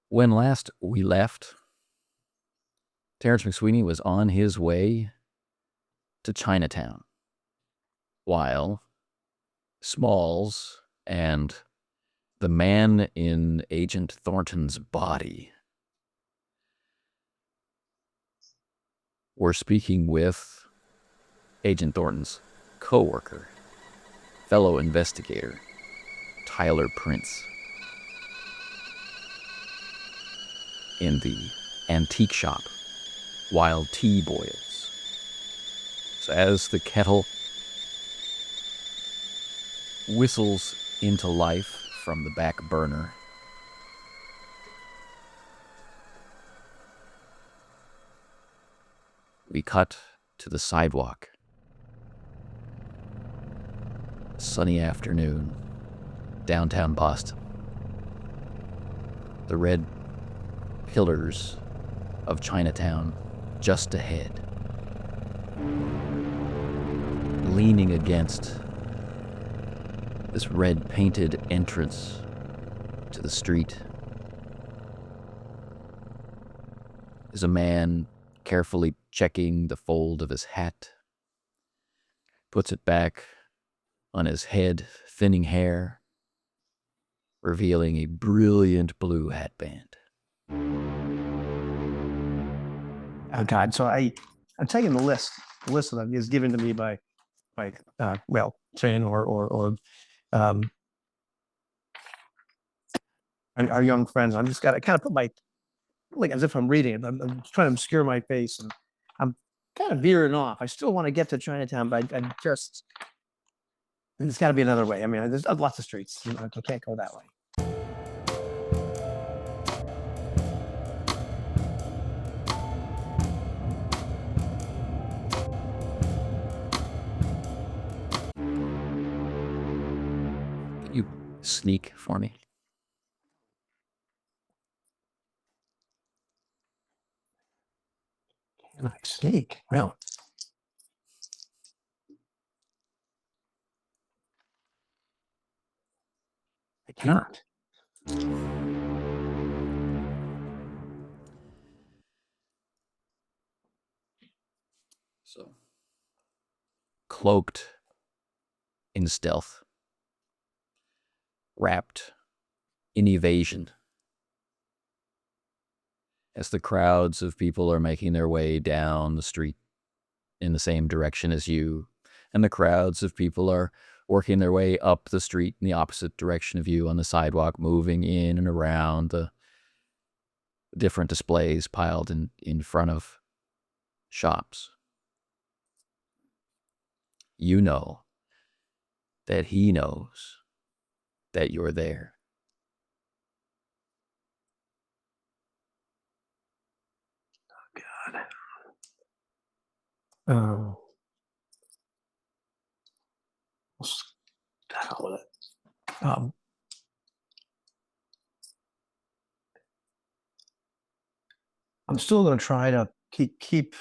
When last we left, Terrence MacSweeney was on his way to Chinatown, while Smalls and the man in Agent Thornton's body were speaking with Agent Thornton's co-worker, fellow investigator, Tyler Prince, in the antique shop while tea boils. So as the kettle whistles into life from the back burner, we cut to the sidewalk. A sunny afternoon, downtown Boston. The red pillars of Chinatown just ahead, leaning against this red painted entrance to the street is a man carefully checking the fold of his hat, puts it back on his head, thinning hair, revealing a brilliant blue headband. Oh God! So I'm taking the list. The list of them is given to me by Finn or our young friends. I'm just got to kind of put my, like, as if I'm reading it. I'm trying to obscure my face, and I'm kind of veering off. I still want to get to Chinatown, but there's got to be another way. I mean, there's lots of streets. I can't go that way. You sneak for me. Can I sneak? Well, I cannot. So, cloaked in stealth, wrapped in evasion, as the crowds of people are making their way down the street in the same direction as you, and the crowds of people are working their way up the street in the opposite direction of you on the sidewalk, moving in and around the different displays piled in front of shops. You know that he knows that you're there. Oh, the hell with it. I'm still going to try to keep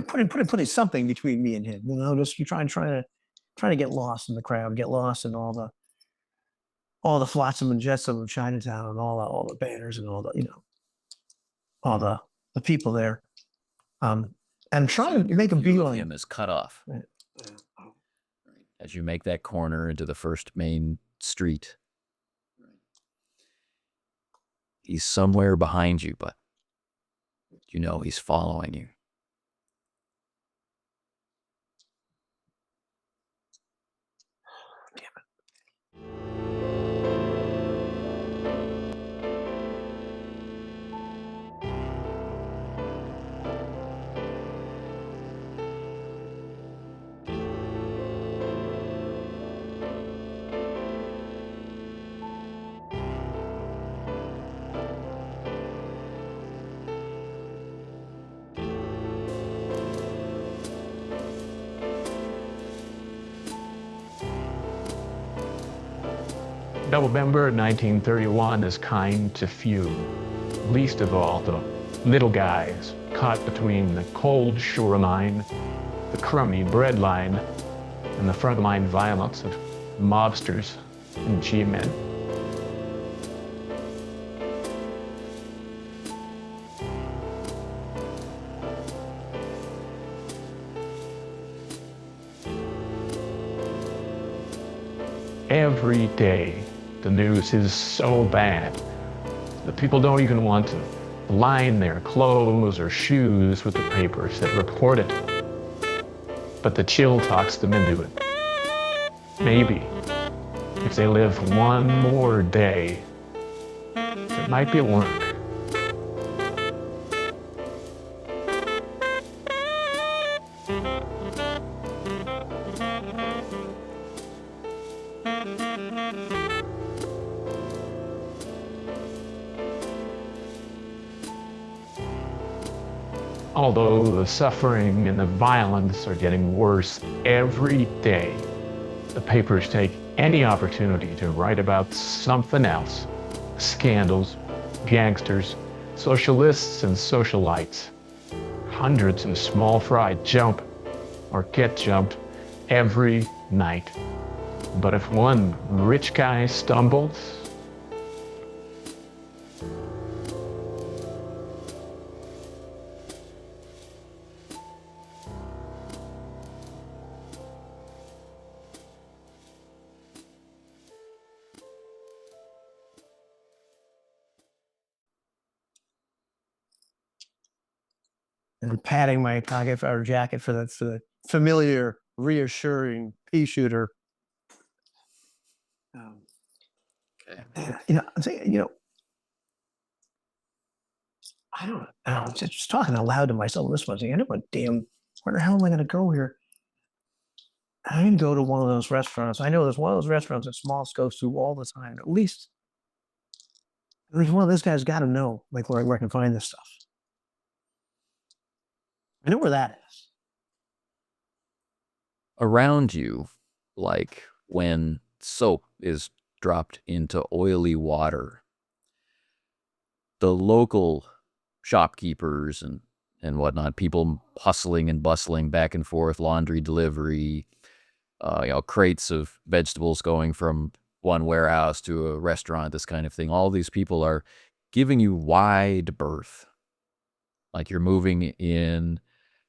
putting something between me and him. You know, just you trying to get lost in the crowd, get lost in all the flotsam and jetsam of Chinatown, and all the banners and all the people there. And trying to make a beeline. Him is cut off as you make that corner into the first main street. He's somewhere behind you, but you know he's following you. Damn it. November 1931 is kind to few, least of all the little guys caught between the cold shoreline, the crummy breadline, and the frontline violence of mobsters and G-men. Every day, the news is so bad that people don't even want to line their clothes or shoes with the papers that report it. But the chill talks them into it. Maybe, if they live one more day, it might be work. Although the suffering and the violence are getting worse every day, the papers take any opportunity to write about something else. Scandals, gangsters, socialists and socialites. Hundreds of small fry jump or get jumped every night. But if one rich guy stumbles, and patting my pocket or jacket for the familiar, reassuring pea shooter. Okay. I'm saying, I don't know. I'm just talking out loud to myself. This one, I know what damn. Where the hell am I going to go here? I'm going to go to one of those restaurants. I know there's one of those restaurants that Smalls goes to all the time. At least one of those guys got to know, like where I can find this stuff. I know where that is. Around you, like when soap is dropped into oily water, the local shopkeepers and whatnot, people hustling and bustling back and forth, laundry delivery, crates of vegetables going from one warehouse to a restaurant, this kind of thing. All these people are giving you wide berth, like you're moving in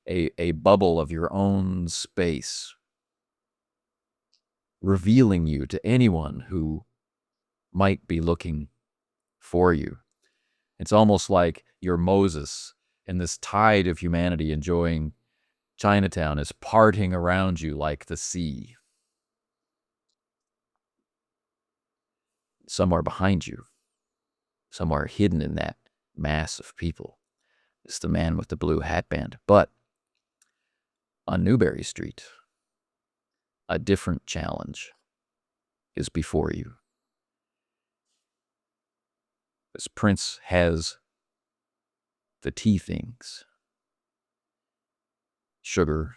a bubble of your own space, revealing you to anyone who might be looking for you. It's almost like you're Moses, and this tide of humanity enjoying Chinatown is parting around you like the sea. Somewhere behind you, somewhere hidden in that mass of people, is the man with the blue hatband. But on Newberry Street, a different challenge is before you. This prince has the tea things: sugar,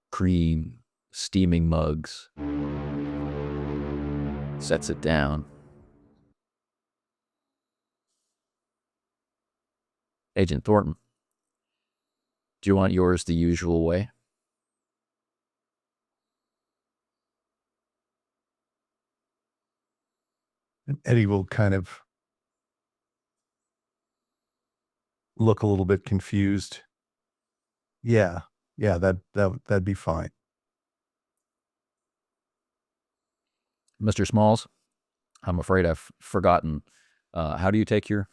cream, steaming mugs. Sets it down. Agent Thornton, do you want yours the usual way? And Eddie will kind of look a little bit confused. Yeah, that'd be fine. Mr. Smalls, I'm afraid I've forgotten. How do you take your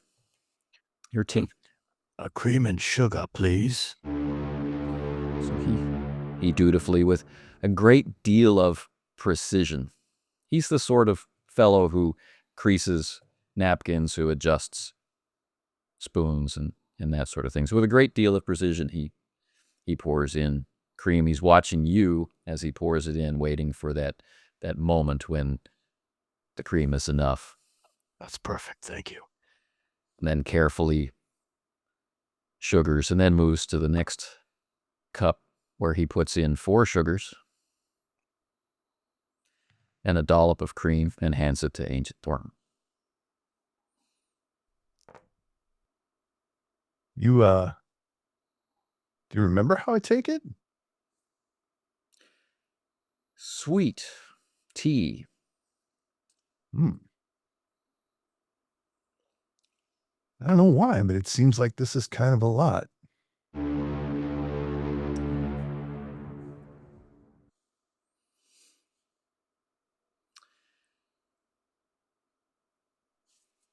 tea? A cream and sugar, please. So he dutifully, with a great deal of precision. He's the sort of fellow who creases napkins, who adjusts spoons and that sort of thing. So with a great deal of precision, he pours in cream. He's watching you as he pours it in, waiting for that moment when the cream is enough. That's perfect, thank you. And then carefully sugars, and then moves to the next cup where he puts in 4 sugars and a dollop of cream and hands it to Agent Thornton. Do you remember how I take it? Sweet tea. I don't know why, but it seems like this is kind of a lot.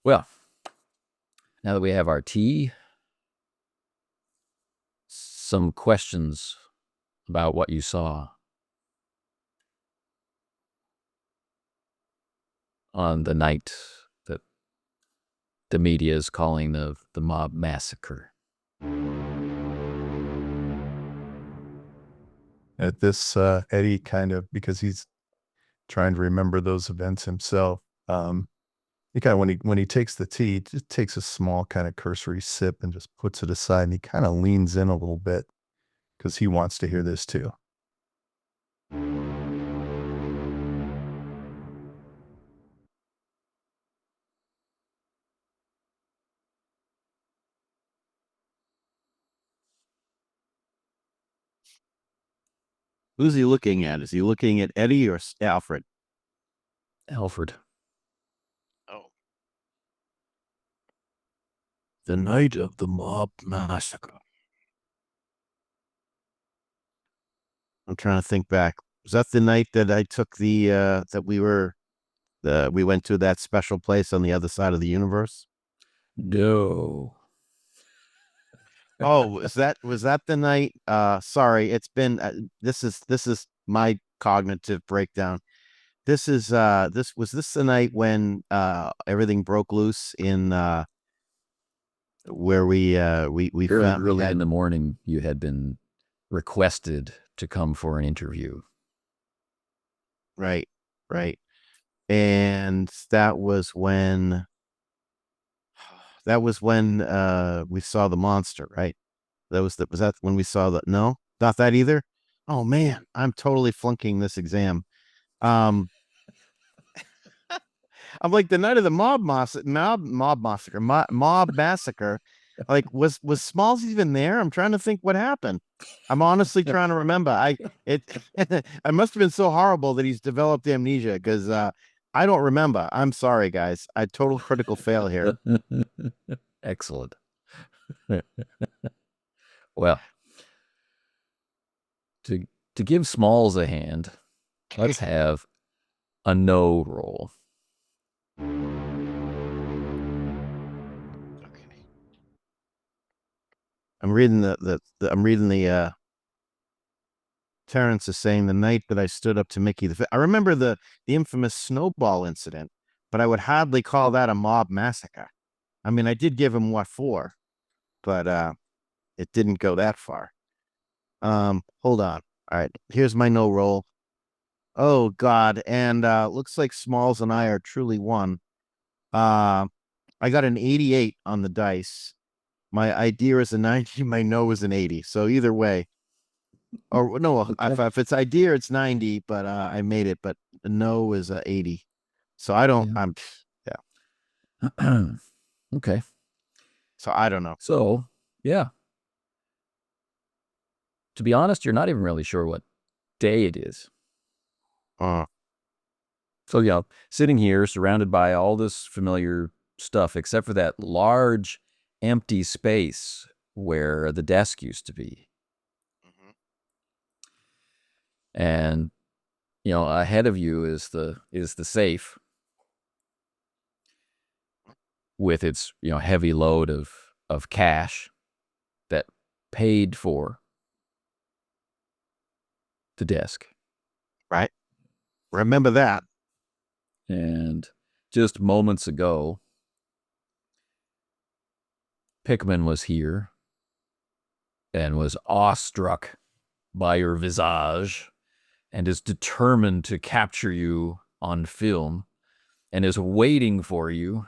Well, now that we have our tea, some questions about what you saw on the night that the media is calling the mob massacre. At this, Eddie kind of, because he's trying to remember those events himself, he kind of, when he takes the tea, just takes a small kind of cursory sip and just puts it aside, and he kind of leans in a little bit because he wants to hear this too. Who's he looking at? Is he looking at Eddie or Alfred? Alfred. Oh. The night of the mob massacre. I'm trying to think back. Was that the night that I took the that we went to that special place on the other side of the universe? No. Oh, was that the night? Sorry, it's been this is my cognitive breakdown. This is this the night when everything broke loose in where we found Early in the morning, you had been requested to come for an interview. right, and that was when we saw the monster, right? Was that when we saw the no, not that either. Oh man, I'm totally flunking this exam. I'm like the night of the mob massacre. Like was Smalls even there? I'm trying to think what happened. I'm honestly trying to remember. I must have been so horrible that he's developed amnesia because I don't remember. I'm sorry, guys. I total critical fail here. Excellent. Well, to give Smalls a hand, let's have a no roll. Okay. I'm reading the Terrence is saying the night that I stood up to Mickey I remember the infamous snowball incident, but I would hardly call that a mob massacre. I mean, I did give him what for, but it didn't go that far. Hold on. All right, here's my no roll. Oh God, and looks like Smalls and I are truly one. I got an 88 on the dice. My idea is a 90. My no is an 80. So either way, or no, Okay. if it's idea, it's 90. But I made it. But the no is 80. So I don't. Yeah. Okay. So I don't know. So yeah. To be honest, you're not even really sure what day it is. So, sitting here surrounded by all this familiar stuff, except for that large empty space where the desk used to be. And, ahead of you is the safe with its, heavy load of cash that paid for the desk. Right. Remember that. And just moments ago, Pickman was here and was awestruck by your visage and is determined to capture you on film and is waiting for you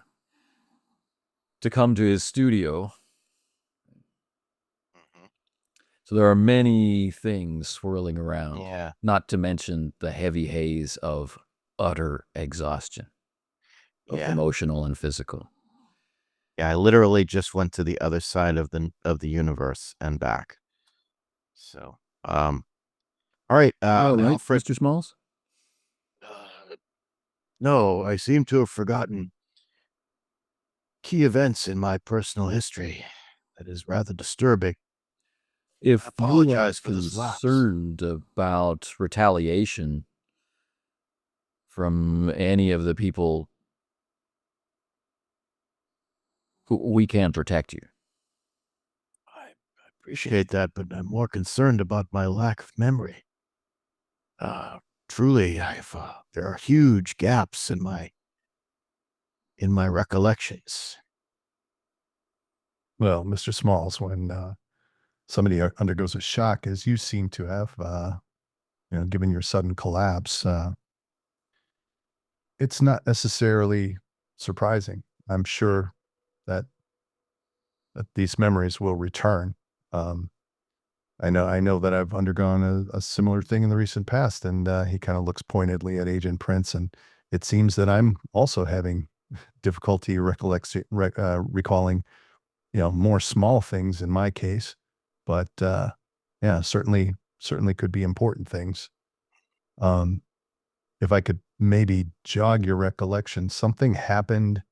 to come to his studio. So there are many things swirling around. Yeah. Not to mention the heavy haze of utter exhaustion, both emotional and physical. Yeah, I literally just went to the other side of the universe and back. So, all right. Right, Alfred, Mr. Smalls? No, I seem to have forgotten key events in my personal history. That is rather disturbing. If I apologize you are for this lapse. concerned about retaliation from any of the people We can protect you. I appreciate that, but I'm more concerned about my lack of memory. Truly, there are huge gaps in my recollections. Well, Mr. Smalls, when somebody undergoes a shock, as you seem to have, given your sudden collapse, it's not necessarily surprising. I'm sure that these memories will return. I know that I've undergone a similar thing in the recent past, and he kind of looks pointedly at Agent Prince, and it seems that I'm also having difficulty recalling, more small things in my case, but yeah, certainly could be important things. If I could maybe jog your recollection, something happened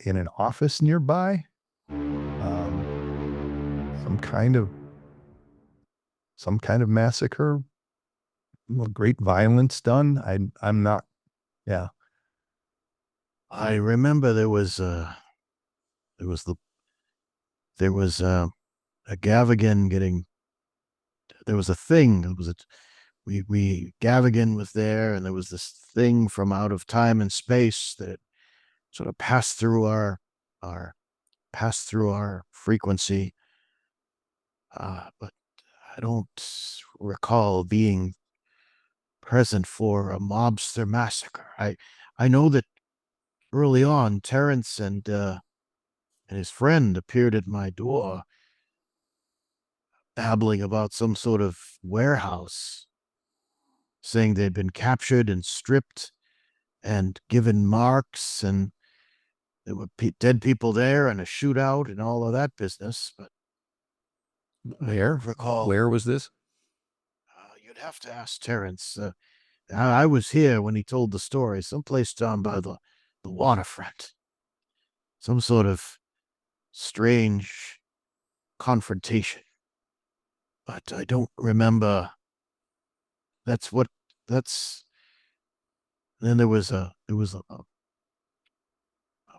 in an office nearby. Some kind of massacre, great violence done. I'm not. Yeah. I remember there was a Gavigan getting. There was a thing. Gavigan was there, and there was this thing from out of time and space that sort of passed through our frequency. But I don't recall being present for a mobster massacre. I know that early on, Terrence and his friend appeared at my door, babbling about some sort of warehouse, saying they'd been captured and stripped and given marks, and there were dead people there and a shootout and all of that business. But Where? Where was this? You'd have to ask Terrence. I was here when he told the story, someplace down by the waterfront. Some sort of strange confrontation. But I don't remember. Then there was a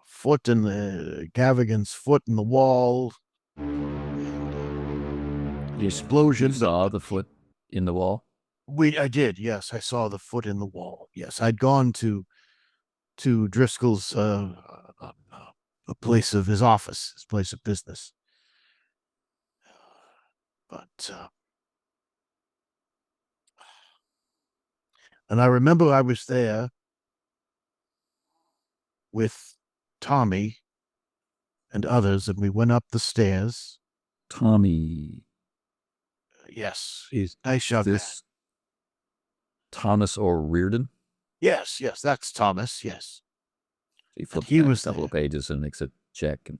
foot in the Gavigan's foot in the wall. The explosion. You saw the foot in the wall? I did, yes. I saw the foot in the wall. Yes, I'd gone to Driscoll's a place of his office, his place of business. But and I remember I was there with Tommy and others, and we went up the stairs. Tommy. Yes. Is Nice young man. this Thomas O'Riordan? Yes, that's Thomas, yes. He flips he back was a couple of pages and makes a check.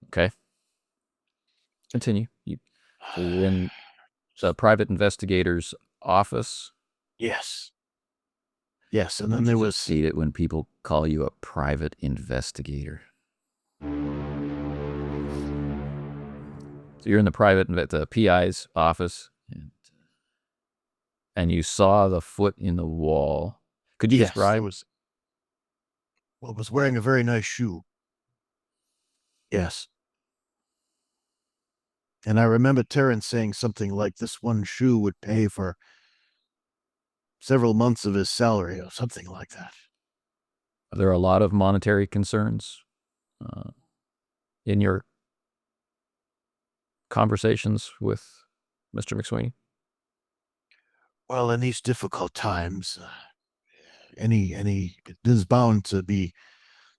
Okay. Continue. So you're in the private investigator's office. Yes. Yes, and then there was... hate it when people call you a private investigator. So you're in the PI's office, and you saw the foot in the wall. Could you describe? It was wearing a very nice shoe. Yes. And I remember Terrence saying something like this one shoe would pay for several months of his salary or something like that. Are there a lot of monetary concerns in your conversations with Mr. MacSweeney? Well, in these difficult times, there's bound to be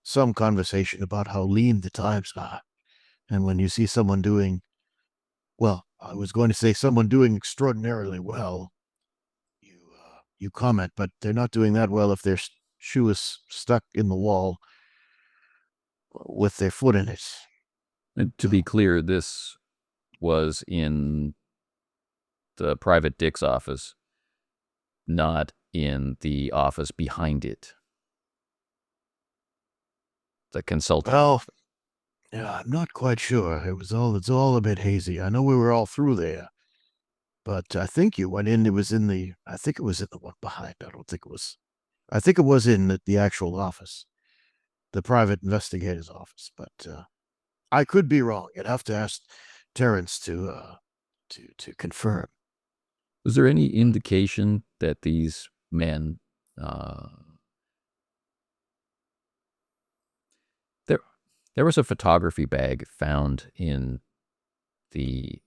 some conversation about how lean the times are. And when you see someone doing, well, I was going to say someone doing extraordinarily well, you comment, but they're not doing that well if their shoe is stuck in the wall with their foot in it. And to be clear, this was in the private Dick's office, not in the office behind it. The consultant. Well, yeah, I'm not quite sure. It's all a bit hazy. I know we were all through there, but I think you went in. I think it was in the one behind. I think it was in the actual office. the private investigator's office, but I could be wrong. You'd have to ask Terrence to confirm. Was there any indication that these men, there was a photography bag found in the,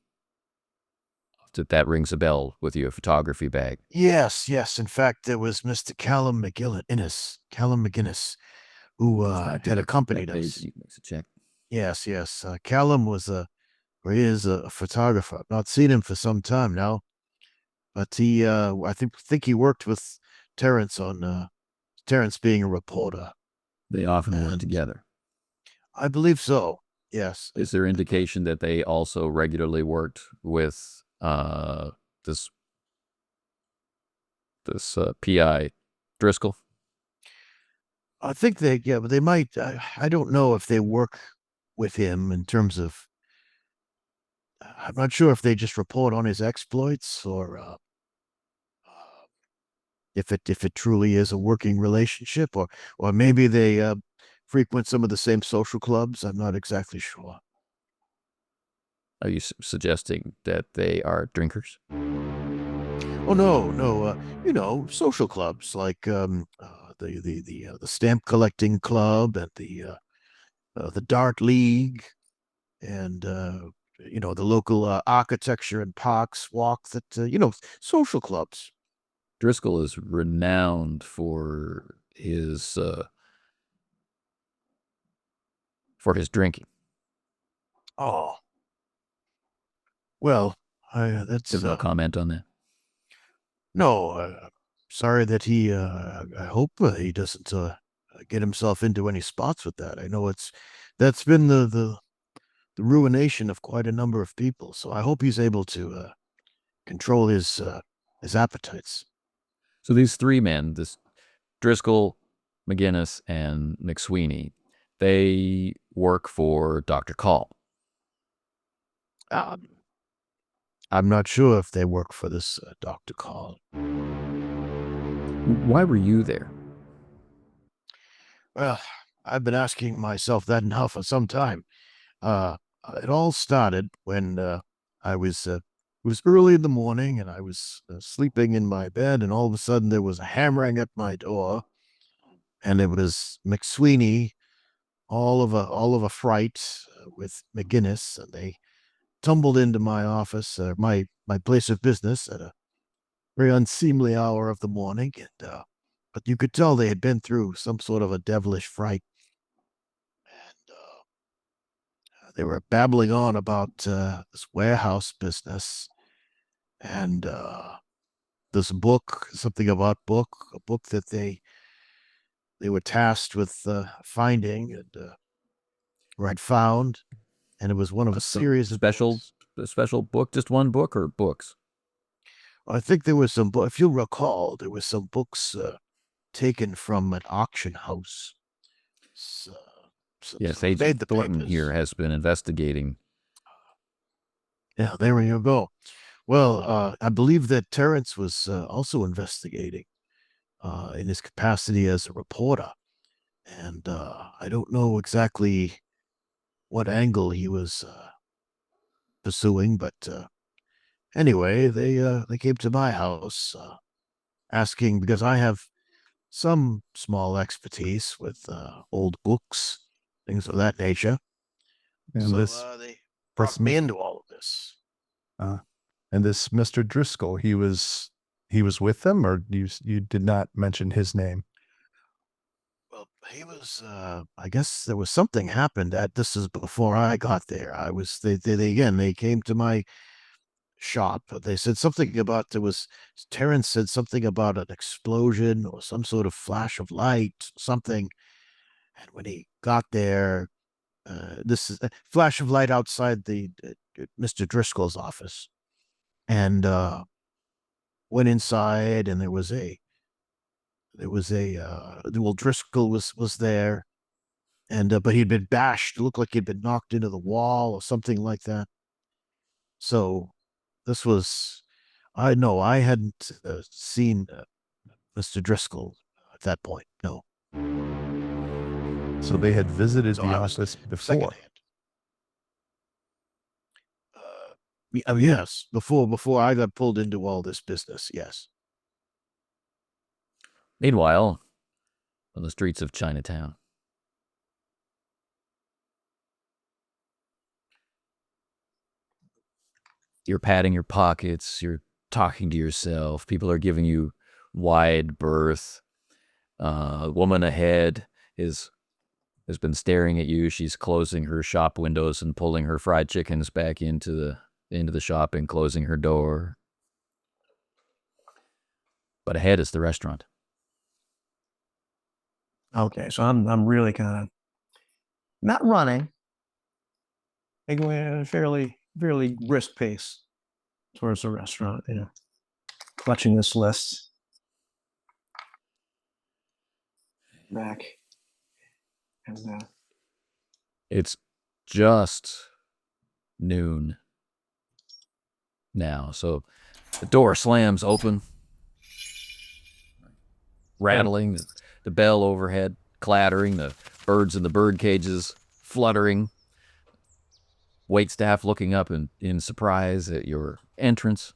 that rings a bell with you, a photography bag. Yes. In fact, there was Mr. Callum McGinnis, who had accompanied us. He makes a check. Yes. Callum was he is a photographer. I've not seen him for some time now, but he, I think he worked with Terrence on Terrence being a reporter. They often work together. I believe so. Yes. Is there indication that they also regularly worked with this PI Driscoll? I think but they might. I don't know if they work with him in terms of. I'm not sure if they just report on his exploits or if it truly is a working relationship, or maybe they frequent some of the same social clubs. I'm not exactly sure. Are you suggesting that they are drinkers? Oh no, social clubs like the stamp collecting club and the dart league, and the local architecture and parks walk, that social clubs. Driscoll is renowned for his drinking. Oh, well, that's There's no comment on that. no. Sorry that he. I hope he doesn't get himself into any spots with that. I know that's been the ruination of quite a number of people. So I hope he's able to control his appetites. So these three men, this Driscoll, McGinnis, and MacSweeney, they work for Dr. Call. I'm not sure if they work for this Dr. Call. Why were you there? Well, I've been asking myself that now for some time. It all started when I was it was early in the morning, and I was sleeping in my bed, and all of a sudden there was a hammering at my door, and it was MacSweeney, all of a fright, with McGinnis, and they tumbled into my office, my place of business, at a very unseemly hour of the morning, and but you could tell they had been through some sort of a devilish fright, and they were babbling on about this warehouse business, and this book, something about a book that they were tasked with finding, and or had found, and it was one of a series of a special book, just one book, or books? I think there was some, if you recall, there was some books taken from an auction house. Yes, Agent Thornton here has been investigating. Yeah, there you go. Well, I believe that Terrence was also investigating in his capacity as a reporter, and I don't know exactly what angle he was pursuing, but anyway, they came to my house asking, because I have some small expertise with old books, things of that nature. And so they brought me into all of this. And this Mr. Driscoll, he was with them, or you did not mention his name? Well, he was. I guess there was something happened. This is before I got there. They came to my shop. They said something about Terrence said something about an explosion or some sort of flash of light, something. And when he got there, this is a flash of light outside the Mr. Driscoll's office, and went inside, and the old Driscoll was there, and but he'd been bashed. It looked like he'd been knocked into the wall or something like that. So this was, I know I hadn't seen Mr. Driscoll at that point. No. So they had visited So the I was office before. secondhand. Yes, before I got pulled into all this business, yes. Meanwhile, on the streets of Chinatown, you're patting your pockets, you're talking to yourself, people are giving you wide berth. A woman ahead has been staring at you. She's closing her shop windows and pulling her fried chickens back into the shop and closing her door. But ahead is the restaurant. Okay, so I'm really kind of not running. I go at a fairly brisk pace towards the restaurant, clutching this list. Back. And It's just noon now, so the door slams open, rattling, the bell overhead clattering, the birds in the bird cages fluttering, waitstaff looking up in surprise at your entrance.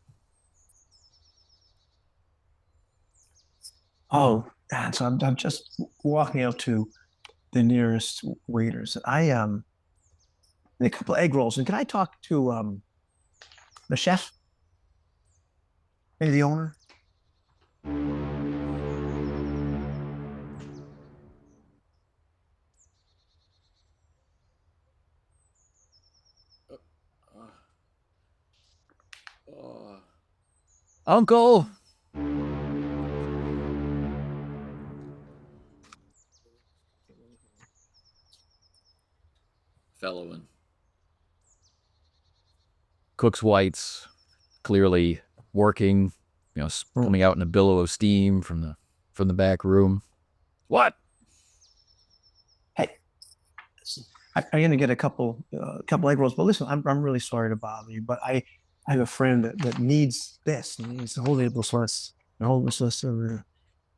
oh, and so I'm just walking up to the nearest waiters. I need a couple of egg rolls, and can I talk to the chef? Maybe the owner? Uncle! Fellowing. Cook's whites, clearly working, coming out in a billow of steam from the back room. What? Hey, I'm going to get a couple egg rolls, but listen, I'm really sorry to bother you, but I have a friend that needs this. Needs to hold this list. Hold this list over.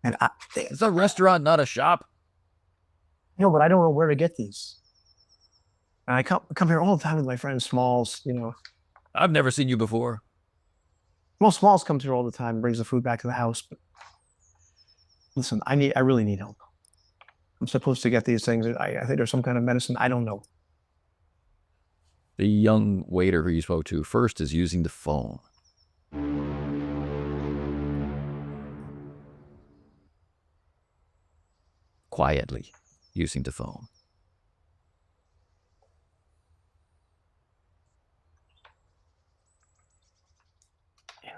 And It's a restaurant, not a shop. But I don't know where to get these. And I come here all the time with my friend Smalls. I've never seen you before. Well, Smalls comes here all the time, brings the food back to the house. But listen, I really need help. I'm supposed to get these things. I think there's some kind of medicine. I don't know. The young waiter who you spoke to first is using the phone. Quietly using the phone.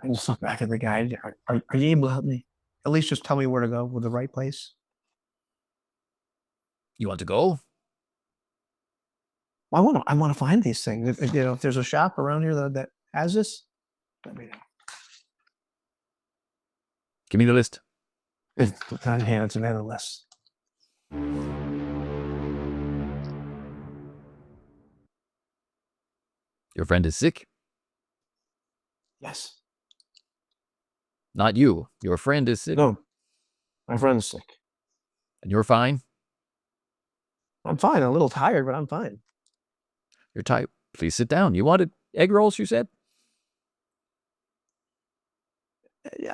I just look back at the guy. Are you able to help me? At least just tell me where to go with the right place. You want to go? Well, I want to find these things. If there's a shop around here that has this, let me know. Give me the list. It's on hand. It's another list. Your friend is sick? Yes. Not you. Your friend is sick. No, my friend's sick. And you're fine? I'm fine. A little tired, but I'm fine. You're tight. Please sit down. You wanted egg rolls, you said?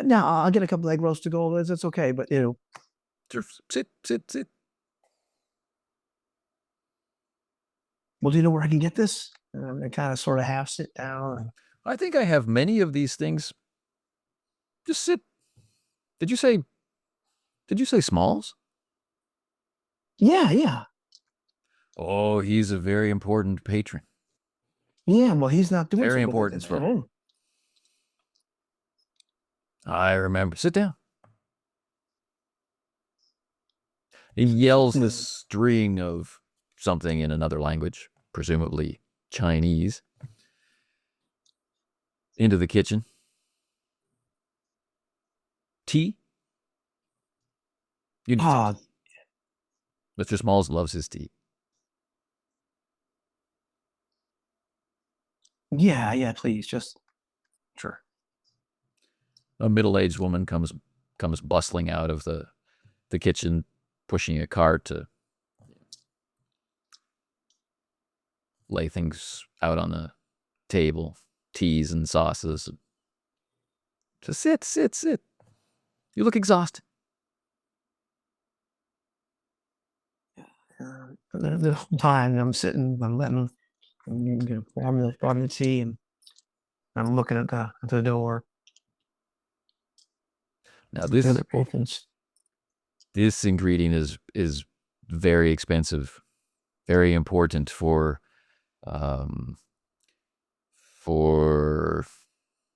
No, I'll get a couple egg rolls to go. That's okay. But Sure. Sit. well, do you know where I can get this? I kind of sort of half sit down. I think I have many of these things. Just sit. Did you say Smalls? Yeah. Oh, he's a very important patron. Yeah, well, he's not doing Very so good with important it. for him. I remember. Sit down. He yells this string of something in another language, presumably Chinese, into the kitchen. Tea? You need some. Mr. Smalls loves his tea. Yeah, please, just sure. A middle-aged woman comes bustling out of the kitchen, pushing a cart to lay things out on the table, teas and sauces. Just sit. You look exhausted. The whole time I'm sitting, I'm pouring the tea, and I'm looking at the door. Now The other patrons. this ingredient is very expensive, very important for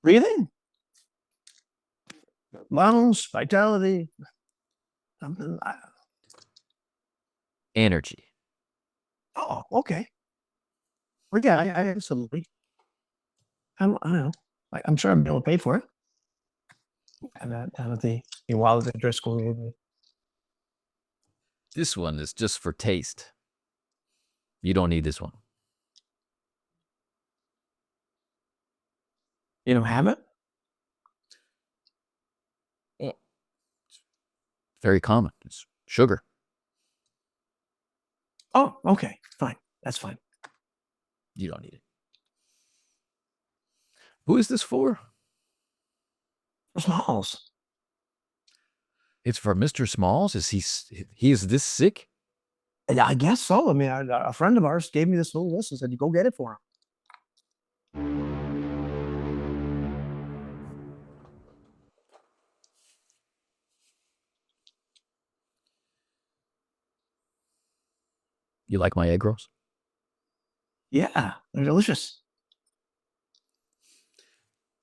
Breathing, lungs, vitality, something. energy. Oh, okay. Well, yeah, I absolutely. I don't know. I'm sure I'm able to pay for it. And that down at the Albert Driscoll. This one is just for taste. You don't need this one. You don't have it? Very common. It's sugar. Oh, okay, fine. That's fine. You don't need it. Who is this for? Smalls. It's for Mr. Smalls? Is he is this sick? I guess so. I mean, a friend of ours gave me this little list and said, "You go get it for him." You like my egg rolls? Yeah, they're delicious.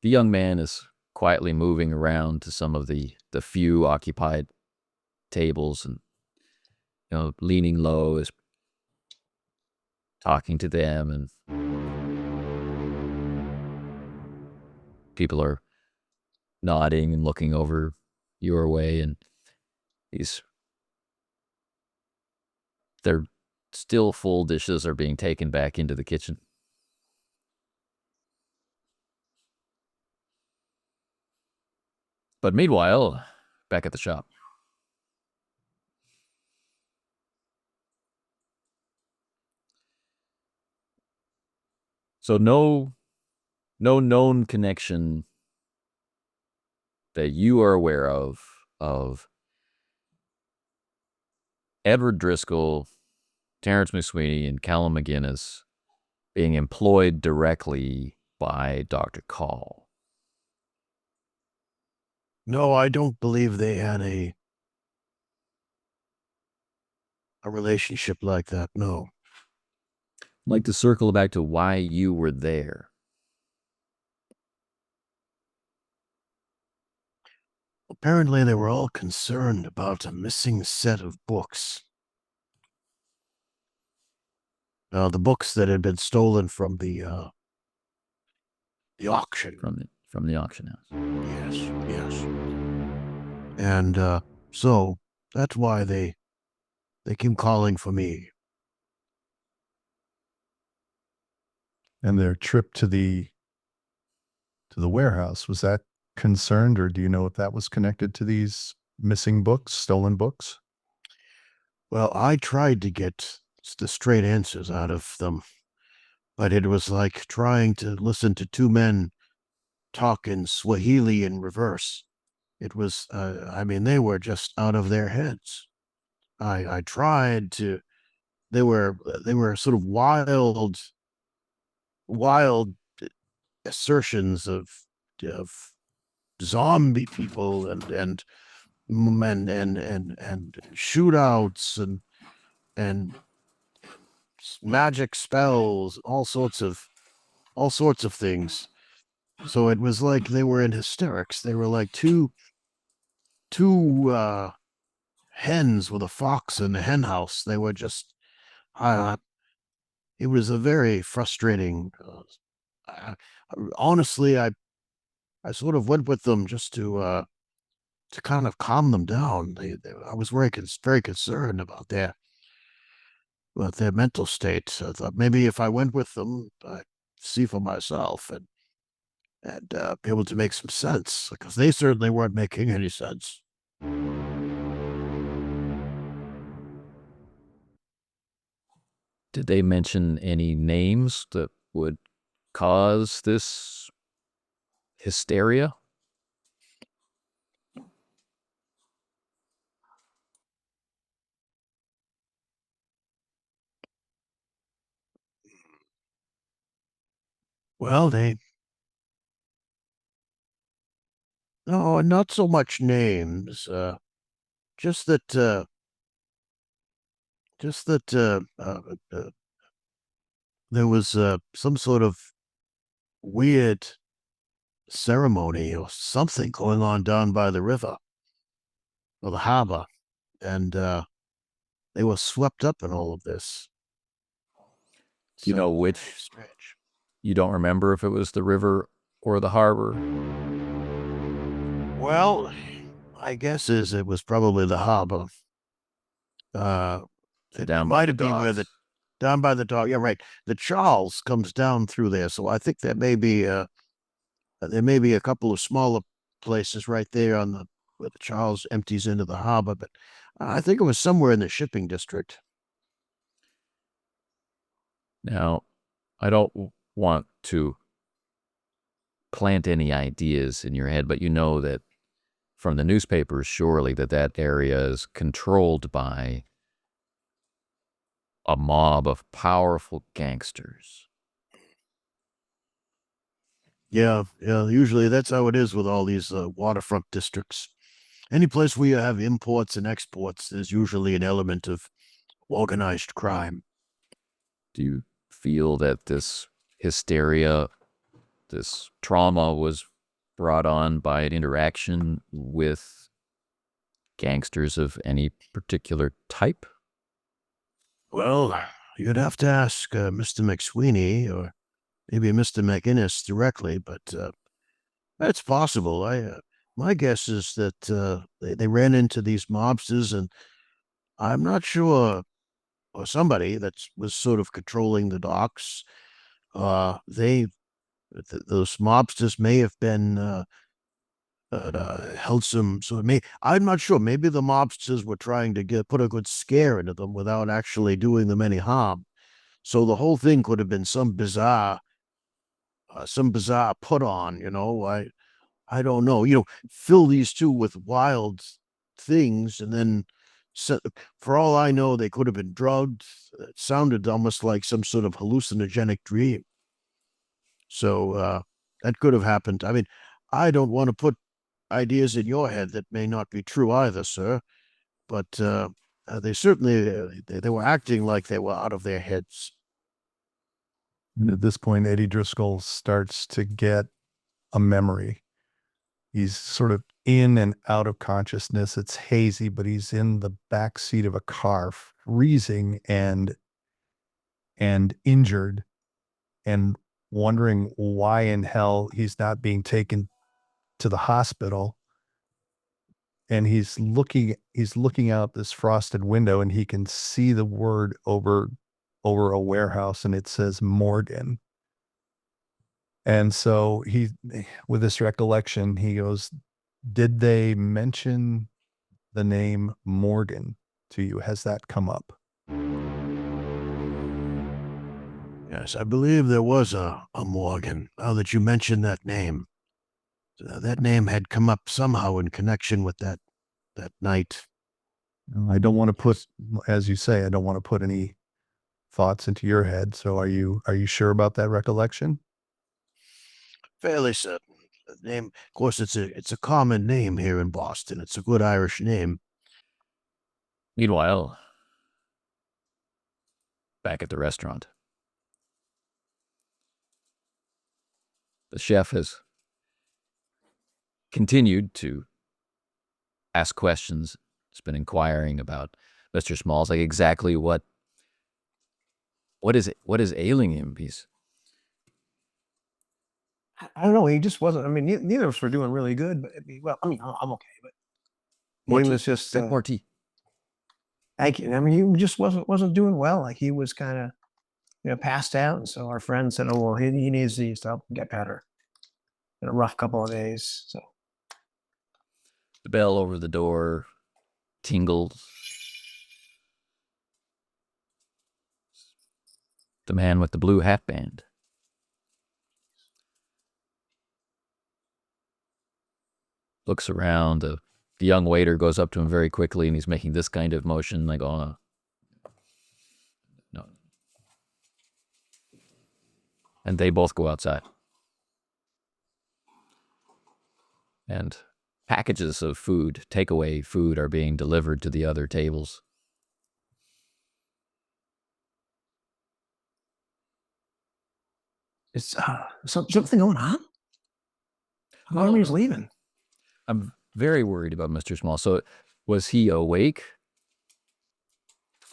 The young man is quietly moving around to some of the few occupied tables and, leaning low, is talking to them, and people are nodding and looking over your way, and their still full dishes are being taken back into the kitchen. But meanwhile, back at the shop. So no known connection that you are aware of Edward Driscoll, Terrence MacSweeney, and Callum McGinnis being employed directly by Dr. Call. No, I don't believe they had a relationship like that. No. I'd like to circle back to why you were there. Apparently, they were all concerned about a missing set of books. The books that had been stolen from the auction. From the auction house. Yes. And so that's why they came calling for me. And their trip to the warehouse, was that concerned, or do you know if that was connected to these missing books, stolen books? Well, I tried to get the straight answers out of them, but it was like trying to listen to two men talk in Swahili in reverse. It was, they were just out of their heads. I tried to. They were sort of wild assertions of zombie people and shootouts and magic spells, all sorts of things. So it was like they were in hysterics. They were like two hens with a fox in a hen house. They were just, it was a very frustrating. Honestly, I sort of went with them just to kind of calm them down. I was very concerned about their mental state. So I thought maybe if I went with them, I'd see for myself and be able to make some sense, because they certainly weren't making any sense. Did they mention any names that would cause this hysteria? Well, no, not so much names. Just that, there was some sort of weird ceremony or something going on down by the river or the harbor, and they were swept up in all of this. Do you know which? Strange. You don't remember if it was the river or the harbor? Well, my guess is it was probably the harbor. It Down by might the have been where docks. down by the dock. Yeah, right. The Charles comes down through there, so I think there may be a couple of smaller places right there on the where the Charles empties into the harbor, but I think it was somewhere in the shipping district. Now, I don't want to plant any ideas in your head, but you know that from the newspapers, surely that area is controlled by a mob of powerful gangsters. Yeah. Usually that's how it is with all these waterfront districts. Any place where you have imports and exports, there's usually an element of organized crime. Do you feel that this hysteria, this trauma was brought on by an interaction with gangsters of any particular type? Well, you'd have to ask Mr. MacSweeney or maybe Mr. McInnes directly, but that's possible. My guess is that they ran into these mobsters, and I'm not sure, or somebody that was sort of controlling the docks. Those mobsters may have been held some. So I'm not sure. Maybe the mobsters were trying to put a good scare into them without actually doing them any harm. So the whole thing could have been some bizarre put on. I don't know. Fill these two with wild things, and then for all I know, they could have been drugged. It sounded almost like some sort of hallucinogenic dream. So that could have happened. I mean, I don't want to put ideas in your head that may not be true either, sir. But they certainly they were acting like they were out of their heads. And at this point, Eddie Driscoll starts to get a memory. He's sort of in and out of consciousness. It's hazy, but he's in the back seat of a car, freezing and injured, and wondering why in hell he's not being taken to the hospital. And he's looking out this frosted window, and he can see the word over a warehouse, and it says Morgan. And so with this recollection, he goes, did they mention the name Morgan to you? Has that come up? Yes, I believe there was a Morgan. Now that you mention that name, that name had come up somehow in connection with that night. I don't want to put, as you say, I don't want to put any thoughts into your head. So are you sure about that recollection? Fairly certain. The name, of course, it's a common name here in Boston. It's a good Irish name. Meanwhile, back at the restaurant, the chef has continued to ask questions. He's been inquiring about Mr. Smalls, like exactly what is ailing him. I don't know. He just wasn't. I mean, neither of us were doing really good. But I'm okay. But he was just. More tea. Thank you. I mean, he just wasn't doing well. Like he was kind of passed out. And so our friend said, "Oh well, he needs these to help him get better." In a rough couple of days. So the bell over the door tingles. The man with the blue hat band. Looks around. The young waiter goes up to him very quickly, and he's making this kind of motion, like, oh, no. And they both go outside. And packages of food, takeaway food, are being delivered to the other tables. Is something going on? Army's leaving. I'm very worried about Mr. Small. So, was he awake?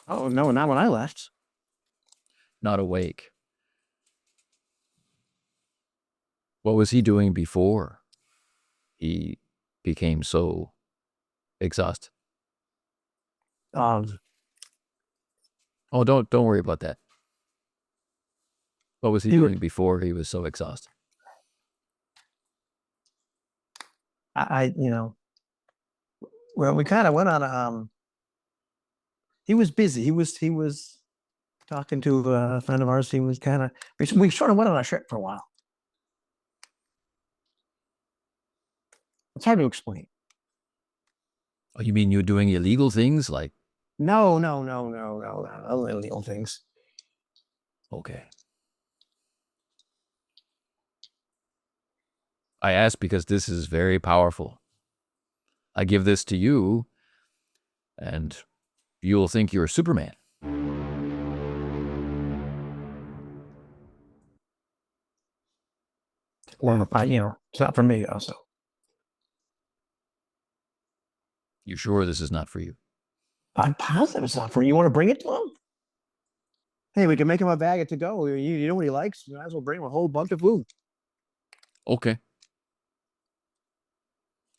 Oh, no, not when I left. Not awake. What was he doing before he became so exhausted? Oh, don't worry about that. What was he doing before he was so exhausted? Well, we kind of went on a, he was busy. He was talking to a friend of ours. He was kind of, we sort of went on a trip for a while. It's hard to explain. Oh, you mean you're doing illegal things like? No, illegal things. Okay. I ask because this is very powerful. I give this to you, and you'll think you're Superman. Well, it's not for me, also. You sure this is not for you? I'm positive it's not for you. You want to bring it to him? Hey, we can make him a bag of to go. You know what he likes? You might as well bring him a whole bunch of food. Okay.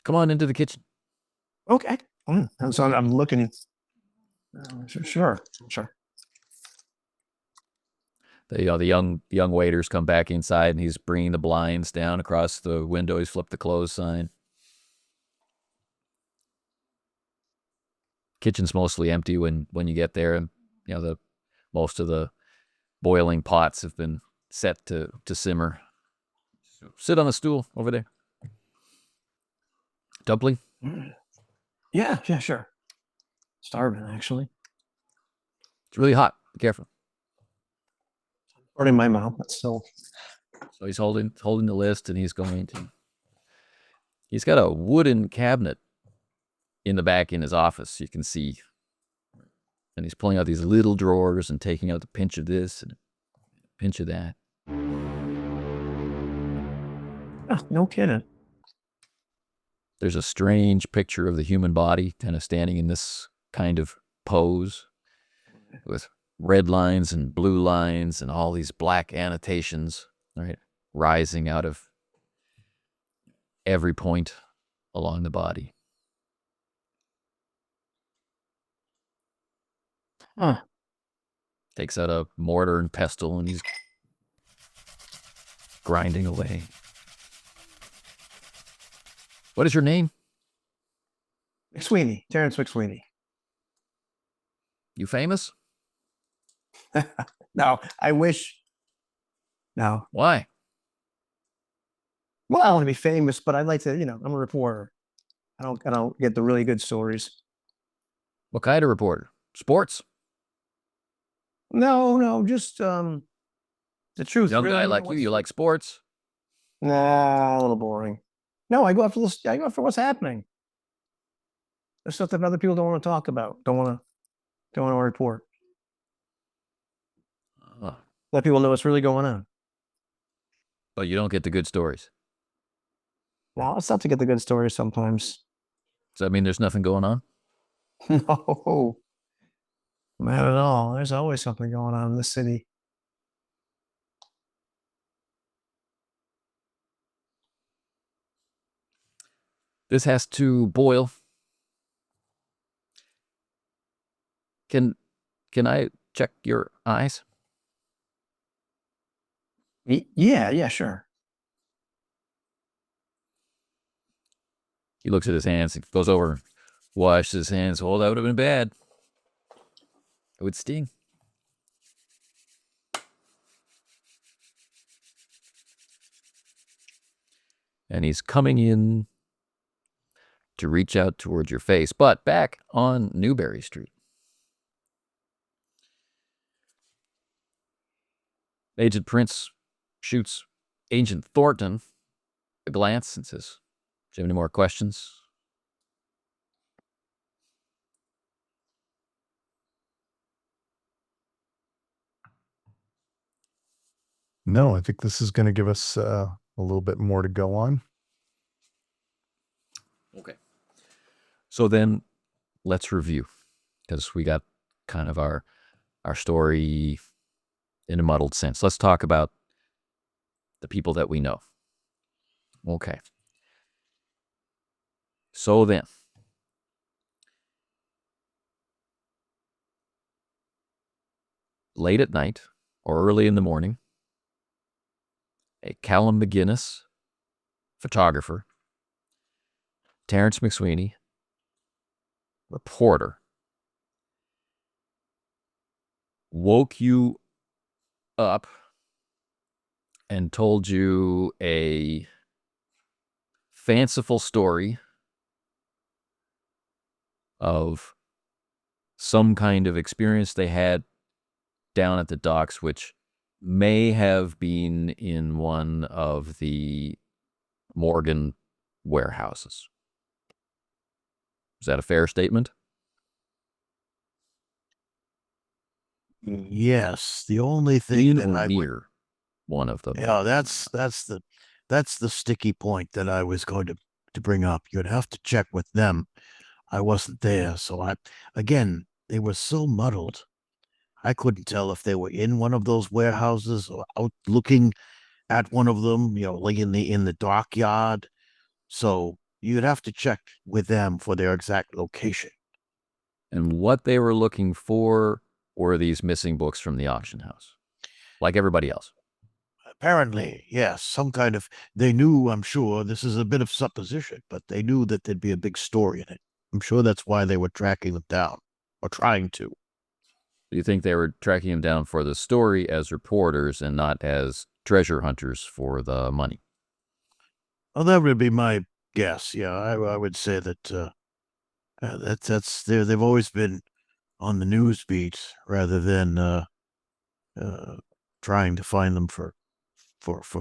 Come on into the kitchen. Okay. So I'm looking. Sure. The young waiters come back inside, and he's bringing the blinds down across the window. He's flipped the close sign. Kitchen's mostly empty when you get there, and most of the boiling pots have been set to simmer. Sit on a stool over there. Dumpling? Yeah, sure. Starving, actually. It's really hot. Be careful. Already in my mouth, but still. So he's holding the list, and he's got a wooden cabinet in the back in his office, you can see. And he's pulling out these little drawers and taking out the pinch of this and a pinch of that. Oh, no kidding. There's a strange picture of the human body kind of standing in this kind of pose with red lines and blue lines and all these black annotations, right, rising out of every point along the body. Huh. Takes out a mortar and pestle, and he's grinding away. What is your name? MacSweeney, Terrence MacSweeney. You famous? No, I wish. No. Why? Well, I want to be famous, but I'd like to, I'm a reporter. I don't get the really good stories. What kind of reporter? Sports? No, just the truth. Young guy like you like sports? Nah, a little boring. No, I go after what's happening. There's stuff that other people don't want to talk about. Don't want to report. Let people know what's really going on. But you don't get the good stories. No, it's tough to get the good stories sometimes. Does that mean there's nothing going on? No, not at all. There's always something going on in this city. This has to boil. Can I check your eyes? Yeah, sure. He looks at his hands. He goes over, washes his hands. Oh, that would have been bad. It would sting. and he's coming in to reach out toward your face. But back on Newberry Street, Agent Prince shoots Agent Thornton a glance and says, "Do you have any more questions?" No, I think this is going to give us a little bit more to go on. Okay. So then let's review, because we got kind of our story in a muddled sense. Let's talk about the people that we know. Okay. So then, late at night or early in the morning, a Callum McGinnis, photographer, Terrence MacSweeney, reporter, woke you up and told you a fanciful story of some kind of experience they had down at the docks, which may have been in one of the Morgan warehouses. Is that a fair statement? Yes, the only thing In that or I would, near one of them. yeah, that's the sticky point that I was going to bring up. You'd have to check with them. I wasn't there, so again, they were so muddled. I couldn't tell if they were in one of those warehouses or out looking at one of them, like in the dockyard. So you'd have to check with them for their exact location. And what they were looking for were these missing books from the auction house, like everybody else. Apparently, yes, some kind of, they knew, I'm sure, this is a bit of supposition, but they knew that there'd be a big story in it. I'm sure that's why they were tracking them down, or trying to. Do you think they were tracking him down for the story as reporters and not as treasure hunters for the money? Well, that would be my guess. Yeah, I would say that they've always been on the news beat rather than trying to find them for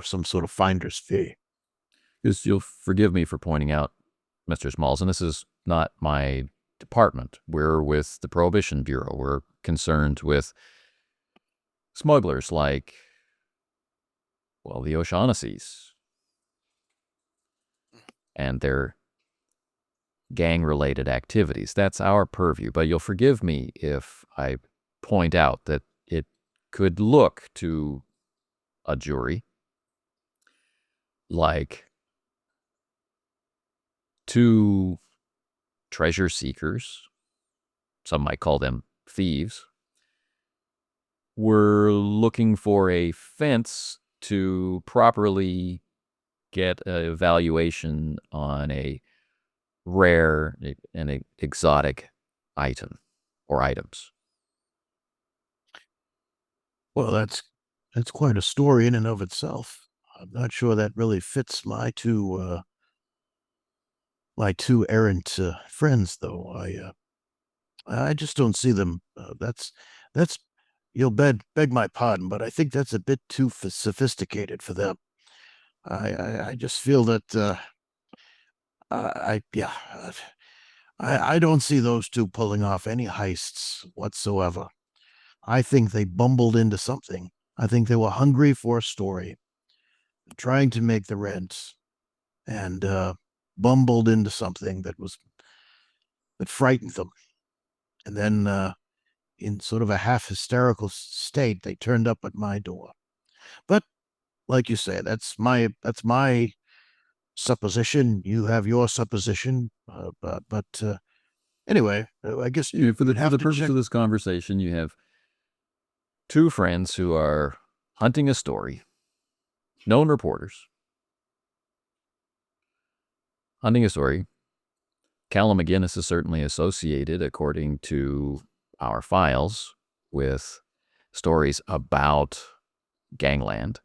some sort of finder's fee. Because you'll forgive me for pointing out, Mr. Smalls, and this is not my department. We're with the Prohibition Bureau. We're concerned with smugglers like, well, the O'Shaughnessy's and their gang-related activities. That's our purview. But you'll forgive me if I point out that it could look to a jury like two treasure seekers, some might call them thieves, were looking for a fence to properly get a valuation on a rare and exotic item or items. Well, that's quite a story in and of itself. I'm not sure that really fits my two errant friends, though. I just don't see them. That's you'll beg my pardon, but I think that's a bit too sophisticated for them. I just feel that I don't see those two pulling off any heists whatsoever. I think they bumbled into something. I think they were hungry for a story, trying to make the rent, and bumbled into something that frightened them. And then, in sort of a half hysterical state, they turned up at my door. But like you say, that's my supposition. You have your supposition. But anyway, I guess For the you'd have to purpose check. of this conversation, you have two friends who are hunting a story, known reporters, hunting a story. Callum McGinnis is certainly associated, according to our files, with stories about gangland.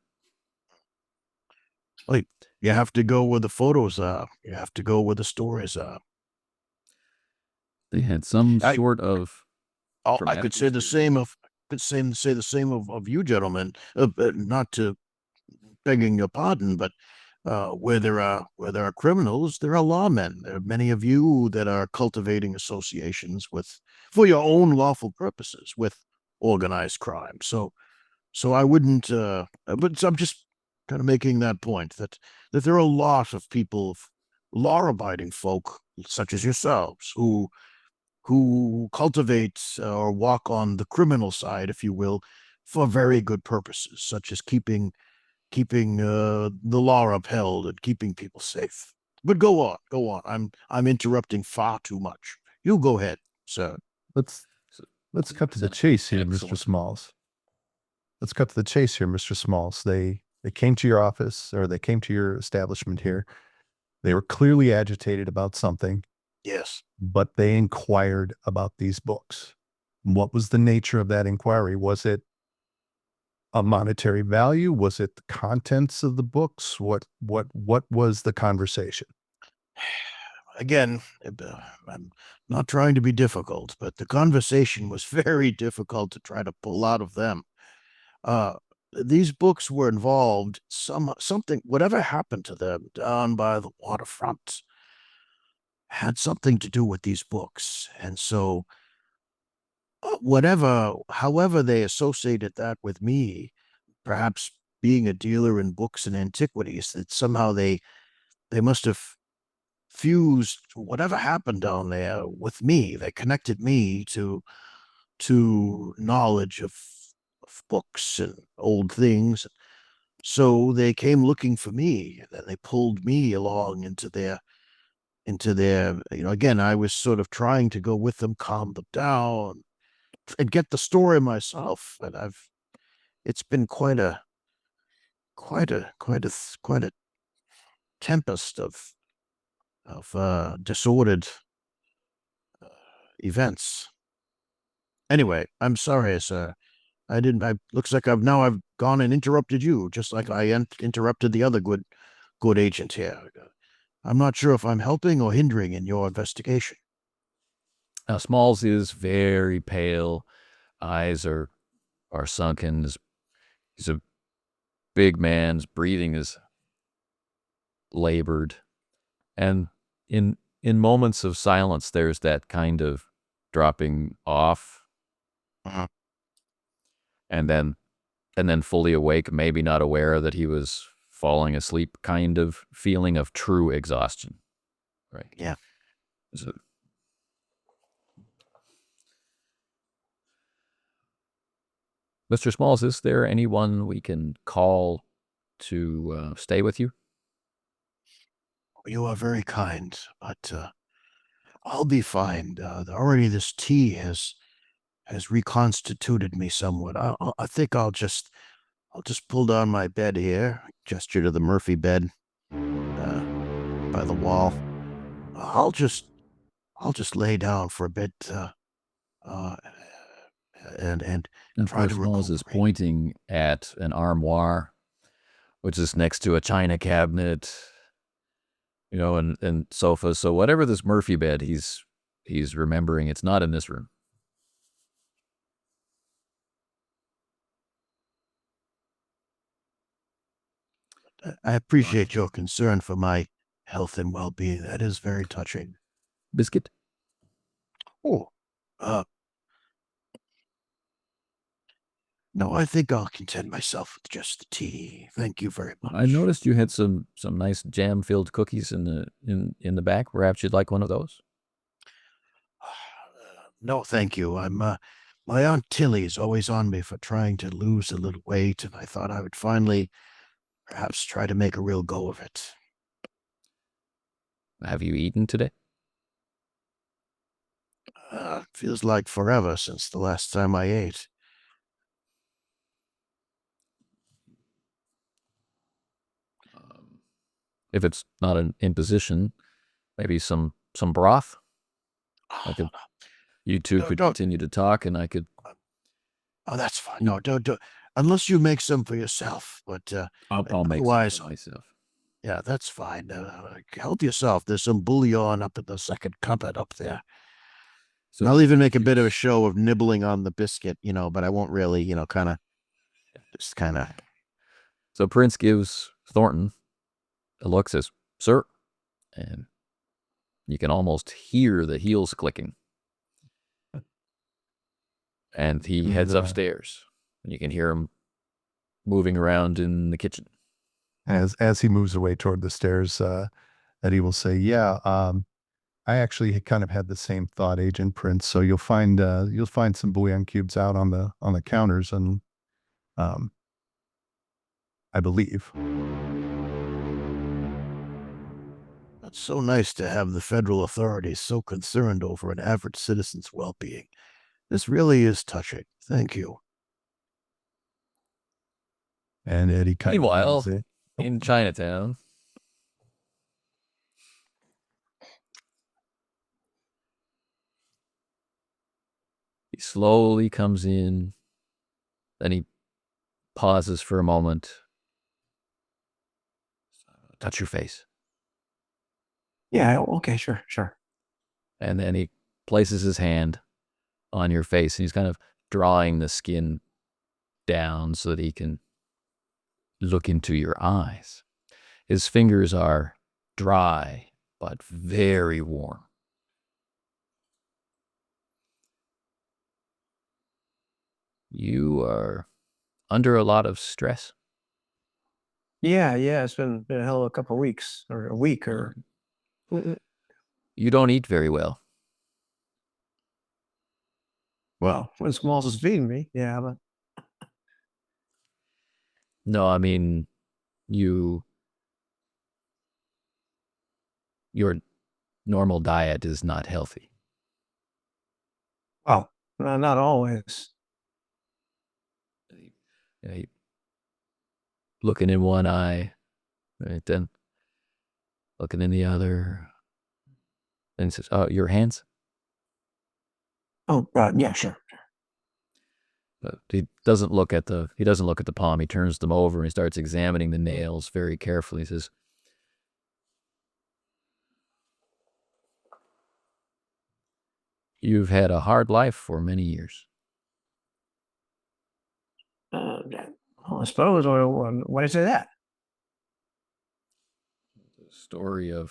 Wait, You have to go where the photos are. You have to go where the stories are. They had some sort of. I dramatic could say the experience. same of say the same of you gentlemen. Not to begging your pardon, but where there are criminals, there are lawmen. There are many of you that are cultivating associations for your own lawful purposes with organized crime. So I wouldn't. But I'm just kind of making that point that there are a lot of people, law-abiding folk such as yourselves, who cultivate or walk on the criminal side, if you will, for very good purposes, such as keeping the law upheld and keeping people safe. But go on. I'm interrupting far too much. You go ahead, sir. Let's cut to the chase here, Mr. Excellent. Smalls. Let's cut to the chase here, Mr. Smalls. They came to your office, or they came to your establishment here. They were clearly agitated about something, Yes. but they inquired about these books. What was the nature of that inquiry? Was it a monetary value? Was it the contents of the books? What was the conversation? Again, I'm not trying to be difficult, but the conversation was very difficult to try to pull out of them. These books were involved something, whatever happened to them down by the waterfront had something to do with these books. And so however they associated that with me, perhaps being a dealer in books and antiquities, that somehow they must have fused whatever happened down there with me. They connected me to knowledge of books and old things. So they came looking for me, and then they pulled me along into their, again, I was sort of trying to go with them, calm them down, and get the story myself. And it's been quite a tempest of disordered events. Anyway, I'm sorry, sir. Looks like I've gone and interrupted you, just like I interrupted the other good agent here. I'm not sure if I'm helping or hindering in your investigation. Now, Smalls is very pale. Eyes are sunken. He's a big man. His breathing is labored. And in moments of silence, there's that kind of dropping off. Uh-huh. And then fully awake, maybe not aware that he was falling asleep, kind of feeling of true exhaustion. Right. Yeah. So, Mr. Smalls, is there anyone we can call to stay with you? You are very kind, but I'll be fine. Already this tea has reconstituted me somewhat. I think I'll just pull down my bed here, gesture to the Murphy bed by the wall. I'll just lay down for a bit and try to Smalls is recuperate. pointing at an armoire, which is next to a china cabinet, and sofa. So whatever this Murphy bed, he's remembering it's not in this room. I appreciate your concern for my health and well-being. That is very touching. Biscuit? Oh, no, I think I'll content myself with just the tea. Thank you very much. I noticed you had some nice jam-filled cookies in the back. Perhaps you'd like one of those? No, thank you. My Aunt Tilly's always on me for trying to lose a little weight, and I thought I would finally perhaps try to make a real go of it. Have you eaten today? Feels like forever since the last time I ate. If it's not an imposition, maybe some broth. You two No, could don't. continue to talk, and I could. Oh, that's fine. No, don't. Unless you make some for yourself, but I'll make some otherwise, for myself. Yeah, that's fine. Help yourself. There's some bouillon up in the second cupboard up there. So And I'll even make a bit of a show of nibbling on the biscuit, but I won't really, just kind of. So Prince gives Thornton a look, says, "Sir," and you can almost hear the heels clicking. And he heads upstairs, and you can hear him moving around in the kitchen. As he moves away toward the stairs, Eddie will say, "Yeah, I actually kind of had the same thought, Agent Prince. So you'll find some bouillon cubes out on the counters, and I believe." It's so nice to have the federal authorities so concerned over an average citizen's well-being. This really is touching. Thank you. And Eddie kind Meanwhile, of it. in Chinatown, he slowly comes in, then he pauses for a moment. "Touch your face." Yeah. Okay. Sure. Sure. And then he places his hand on your face, and he's kind of drawing the skin down so that he can look into your eyes. His fingers are dry, but very warm. You are under a lot of stress. Yeah. Yeah. It's been a hell of a couple of weeks, or a week, or. You don't eat very well. Well, when Smalls is feeding me, yeah, but No, I mean, your normal diet is not healthy. well, not always. Looking in one eye, right, then looking in the other. Then he says, "Oh, your hands?" Oh, yeah, sure. But he doesn't look at the palm. He turns them over and he starts examining the nails very carefully. He says, "You've had a hard life for many years." Well, I suppose. Or why do you say that? The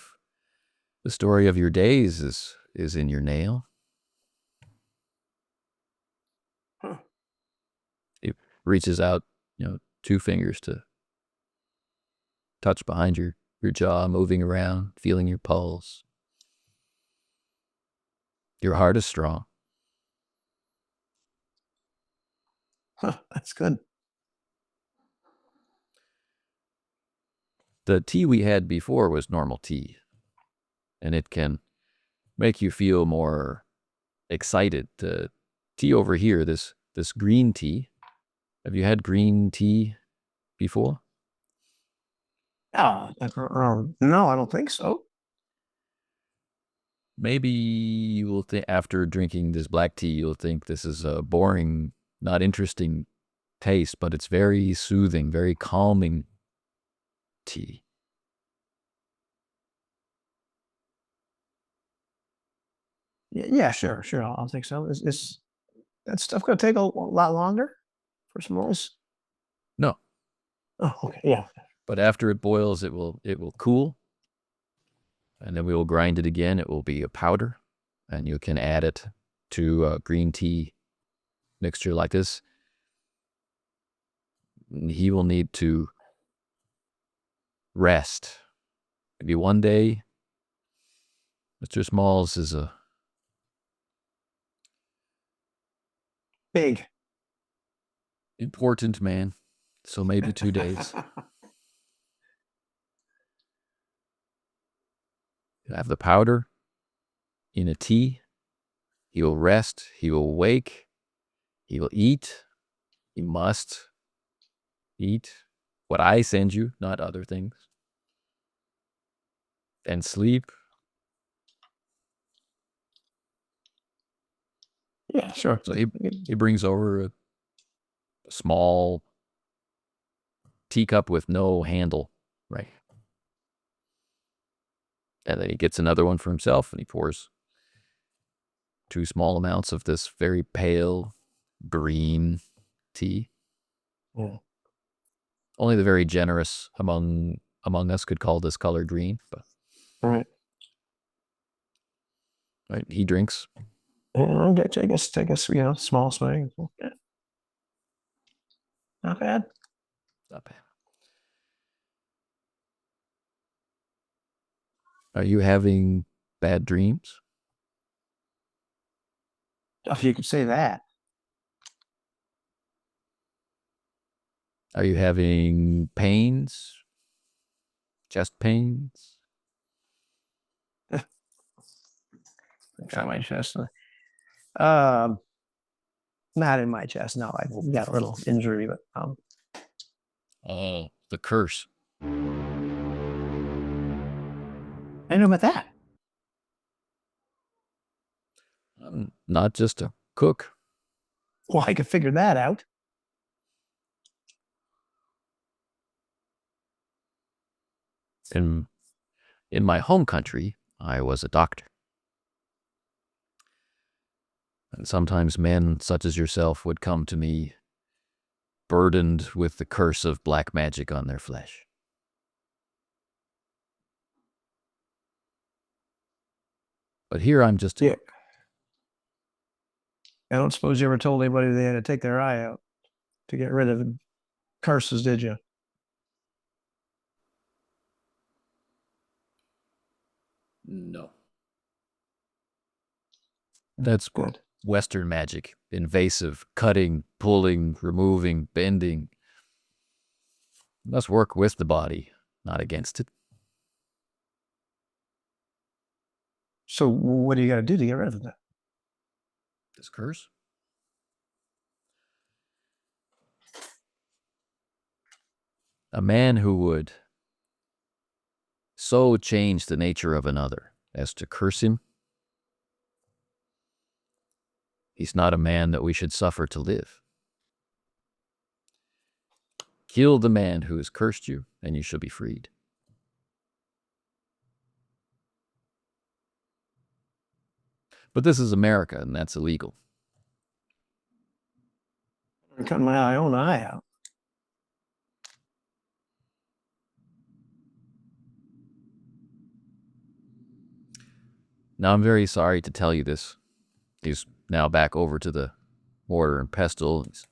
story of your days is in your nail. Huh. He reaches out, 2 fingers to touch behind your jaw, moving around, feeling your pulse. Your heart is strong. Huh, that's good. The tea we had before was normal tea, and it can make you feel more excited. The tea over here, this green tea. Have you had green tea before? Oh, no, I don't think so. Maybe you will think after drinking this black tea, you'll think this is a boring, not interesting taste, but it's very soothing, very calming tea. Yeah, sure, sure. I'll think so. Is that stuff going to take a lot longer for Smalls? No, Oh, okay. Yeah. but after it boils, it will cool, and then we will grind it again. It will be a powder, and you can add it to a green tea mixture like this. He will need to rest. Maybe one day. Mr. Smalls is a Big. important man, so maybe 2 days. He'll have the powder in a tea. He will rest. He will wake. He will eat. He must eat what I send you, not other things. And sleep. Yeah, sure. So he brings over a small teacup with no handle, right? And then he gets another one for himself, and he pours 2 small amounts of this very pale green tea. Yeah. Only the very generous among us could call this color green, but Right. right, he drinks. Yeah, I guess, small swing. Yeah. Not bad. Not bad. Are you having bad dreams? If you could say that. Are you having pains? Chest pains? Got my chest. Not in my chest. No, I got a little injury, but Oh, the curse. I know about that. I'm not just a cook. Well, I could figure that out. In my home country, I was a doctor. And sometimes men such as yourself would come to me burdened with the curse of black magic on their flesh. But here I'm just... Yeah. I don't suppose you ever told anybody they had to take their eye out to get rid of the curses, did you? No. That's Good. Western magic. Invasive, cutting, pulling, removing, bending. You must work with the body, not against it. So what do you got to do to get rid of that? This curse? A man who would so change the nature of another as to curse him, he's not a man that we should suffer to live. Kill the man who has cursed you, and you shall be freed. But this is America, and that's illegal. I'm cutting my own eye out. Now, I'm very sorry to tell you this. He's now back over to the mortar and pestle. He's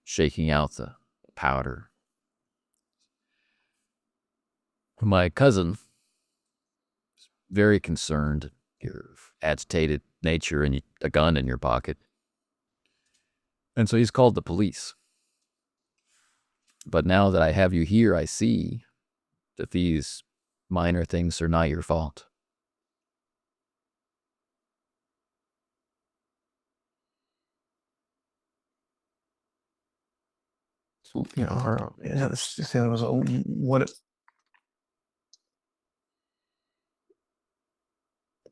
shaking out the powder. My cousin is very concerned. Your agitated nature and a gun in your pocket. And so he's called the police. But now that I have you here, I see that these minor things are not your fault. So, it was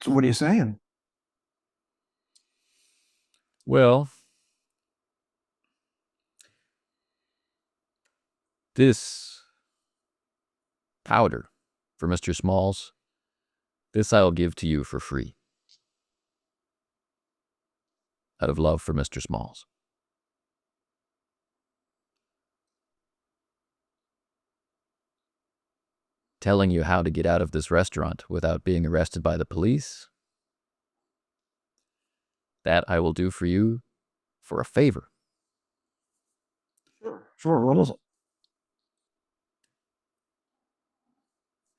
so what are you saying? Well, this powder for Mr. Smalls, this I'll give to you for free. Out of love for Mr. Smalls. Telling you how to get out of this restaurant without being arrested by the police, that I will do for you for a favor. Sure. What is it?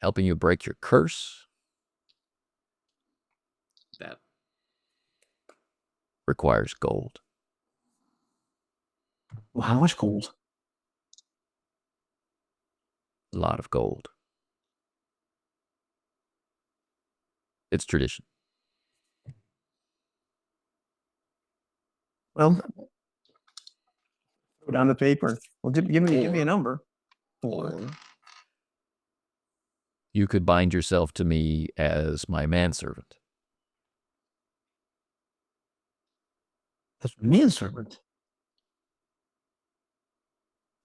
Helping you break your curse. That requires gold. Well, how much gold? A lot of gold. It's tradition. Well, throw down the paper. Well, give me a number. You could bind yourself to me as my manservant. That's manservant.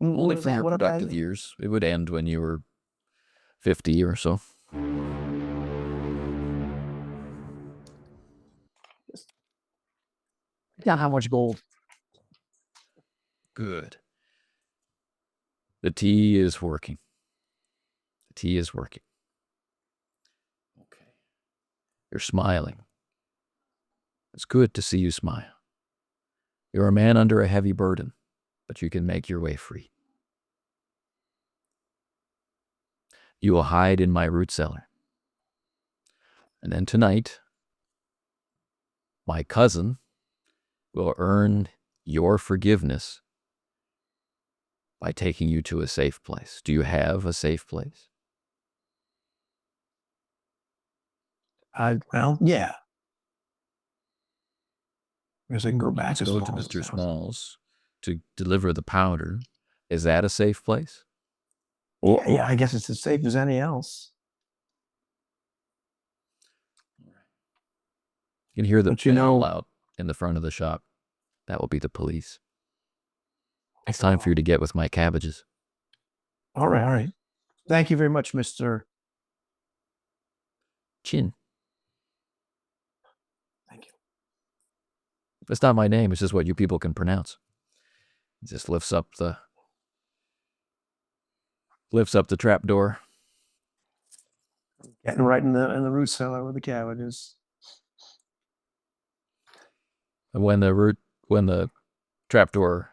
Only What for your what productive years. It would end when you were 50 or so. Not how much gold. Good. The tea is working. The tea is working. Okay. You're smiling. It's good to see you smile. You're a man under a heavy burden, but you can make your way free. You will hide in my root cellar. And then tonight, my cousin will earn your forgiveness by taking you to a safe place. Do you have a safe place? Well, yeah. I guess I can go back to Go to Small's Mr. house. Small's to deliver the powder. Is that a safe place? Yeah, I guess it's as safe as any else. You can hear the But you bell know- out in the front of the shop. That will be the police. It's time for you to get with my cabbages. All right. Thank you very much, Mr. Chin. Thank you. It's not my name. It's just what you people can pronounce. He just lifts up the trap door. Getting right in the root cellar where the cabin is. And when the trap door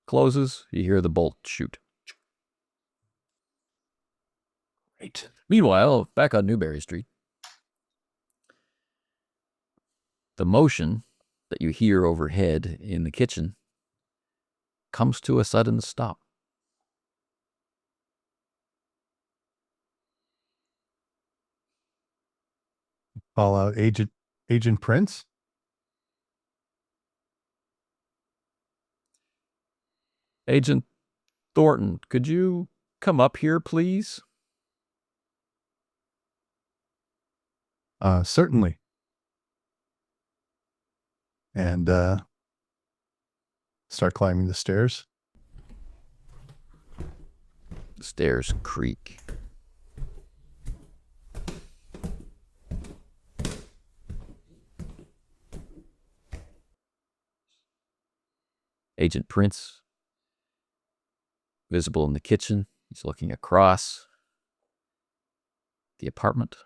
closes, you hear the bolt shoot. Great. Meanwhile, back on Newberry Street, the motion that you hear overhead in the kitchen comes to a sudden stop. Call out Agent Prince. Agent Thornton, could you come up here, please? Certainly. And start climbing the stairs. The stairs creak. Agent Prince, visible in the kitchen. He's looking across the apartment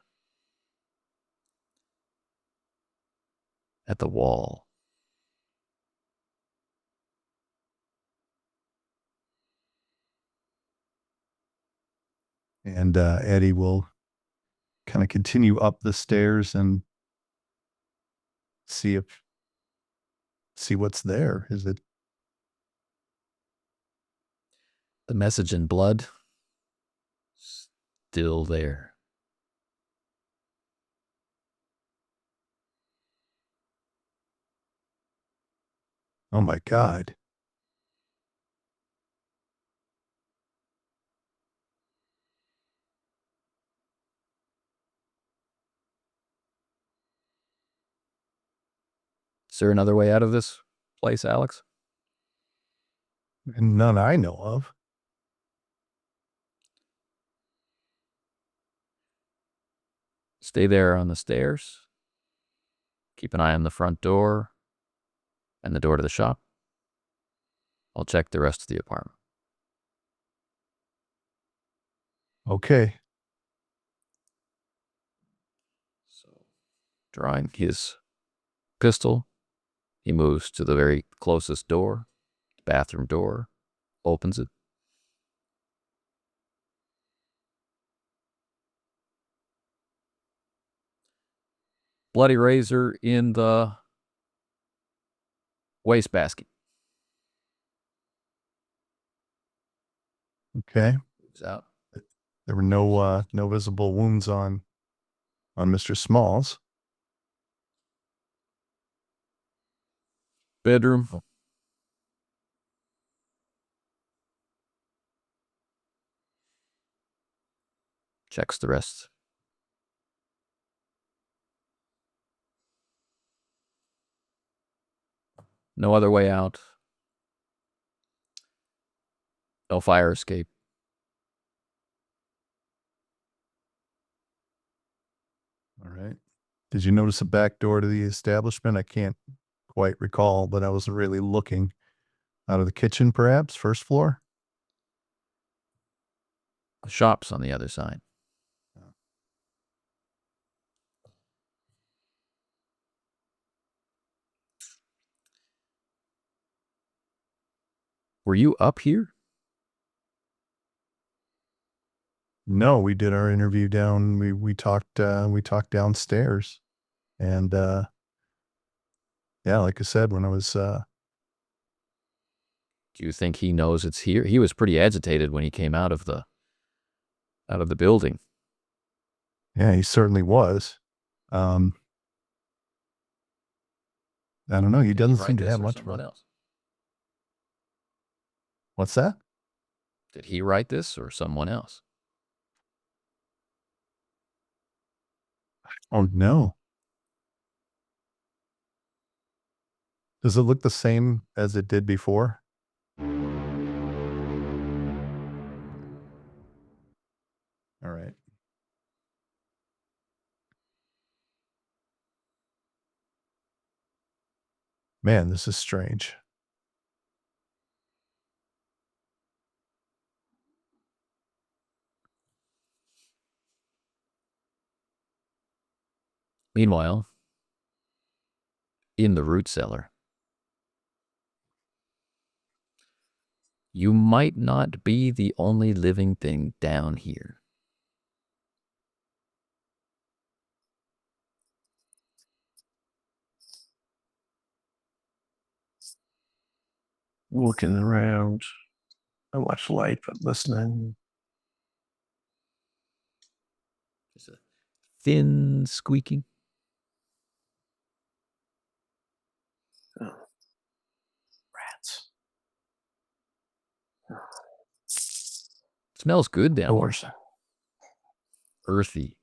at the wall. And Eddie will kind of continue up the stairs and see what's there. Is it The message in blood, still there. Oh my God. Is there another way out of this place, Alex? None I know of. Stay there on the stairs. Keep an eye on the front door and the door to the shop. I'll check the rest of the apartment. Okay. So, drawing his pistol, he moves to the very closest door, bathroom door, opens it. Bloody razor in the wastebasket. Okay. Moves out. There were no visible wounds on Mr. Smalls. Bedroom. Checks the rest. No other way out. No fire escape. All right. Did you notice a back door to the establishment? I can't quite recall, but I wasn't really looking. Out of the kitchen, perhaps? First floor? The shop's on the other side. Were you up here? No, we did our interview down. We talked downstairs, and yeah, like I said, when I was Do you think he knows it's here? He was pretty agitated when he came out of the building. yeah, he certainly was. I don't know. He doesn't Write seem to this have or much of someone a. else. What's that? Did he write this or someone else? Oh no. Does it look the same as it did before? All right. Man, this is strange. Meanwhile, in the root cellar, you might not be the only living thing down here. Looking around. Not much light, but listening. Just a thin squeaking. Rats. Smells good down here. Doors. Earthy.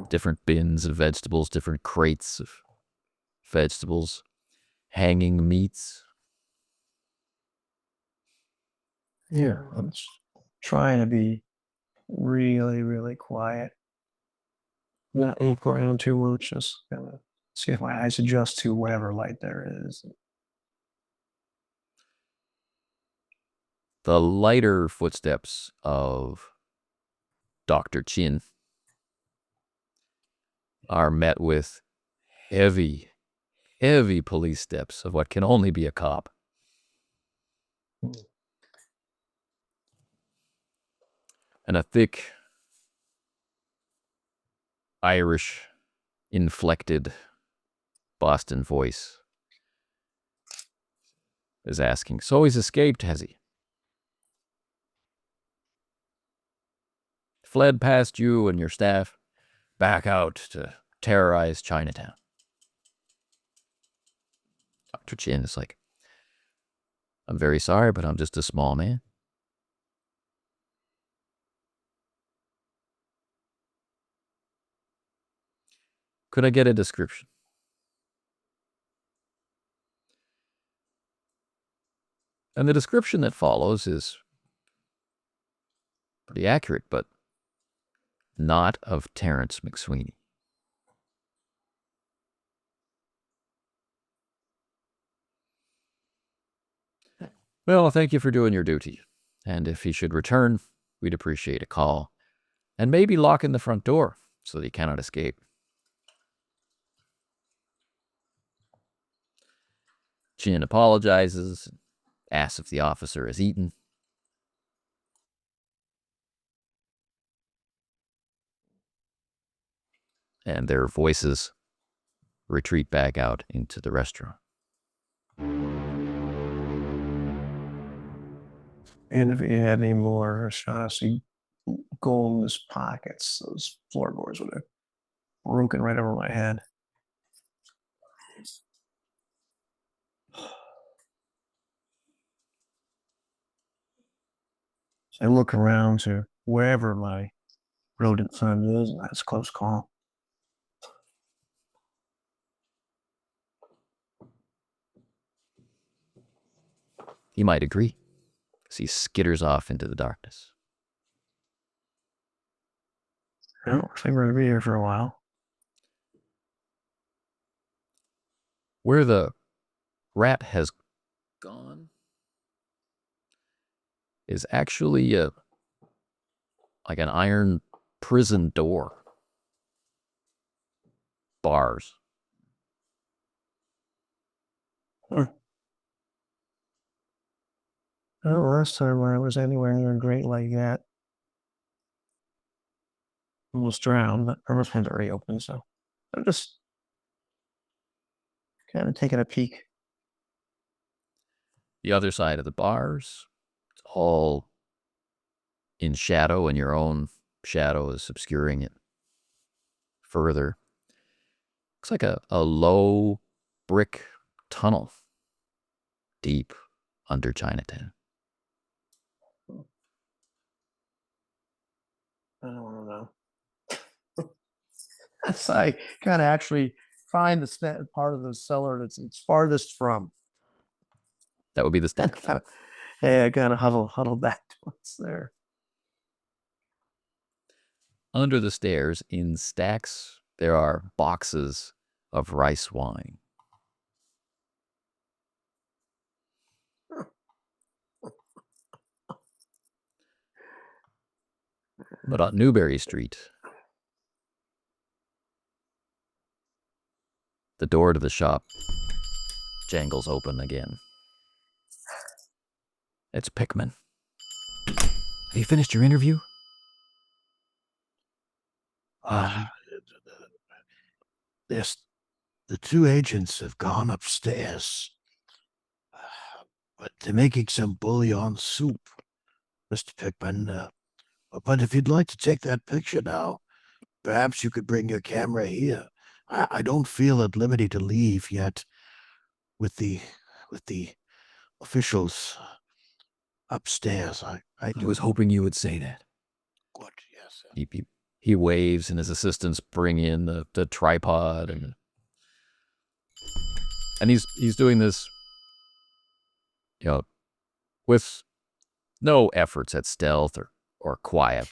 Different bins of vegetables, different crates of vegetables, hanging meats. Yeah, I'm trying to be really, really quiet. Not look around too much. Just kind of see if my eyes adjust to whatever light there is. The lighter footsteps of Dr. Chin are met with heavy, heavy police steps of what can only be a cop. And a thick, Irish, inflected Boston voice is asking, "So he's escaped, has he? Fled past you and your staff, back out to terrorize Chinatown." Dr. Chin is like, "I'm very sorry, but I'm just a small man." Could I get a description? And the description that follows is pretty accurate, but not of Terrence MacSweeney. Well, thank you for doing your duty. And if he should return, we'd appreciate a call. And maybe locking the front door so that he cannot escape. Chin apologizes, asks if the officer has eaten. And their voices retreat back out into the restaurant. And if he had any more Shaughnessy gold in his pockets, those floorboards would have broken right over my head. So I look around to wherever my rodent friend is, and that's a close call. He might agree, as he skitters off into the darkness. I don't think we're going to be here for a while. Where the rat has gone is actually like an iron prison door. Bars. Huh. I don't know last time when I was anywhere near a grate like that. Almost drowned, but our one's already open, so I'm just kind of taking a peek. The other side of the bars, it's all in shadow, and your own shadow is obscuring it further. Looks like a low brick tunnel deep under Chinatown. I don't know. That's I kind of actually find the part of the cellar that's it's farthest from. That would be the step. Hey, I kind of huddle back to what's there. Under the stairs, in stacks, there are boxes of rice wine. But on Newberry Street, the door to the shop jangles open again. It's Pickman. Have you finished your interview? Yes, the two agents have gone upstairs. But they're making some bouillon soup, Mr. Pickman. But if you'd like to take that picture now, perhaps you could bring your camera here. I don't feel at liberty to leave yet with the officials upstairs. I was hoping you would say that. Good, yes. He waves, and his assistants bring in the tripod, and he's doing this, with no efforts at stealth or quiet.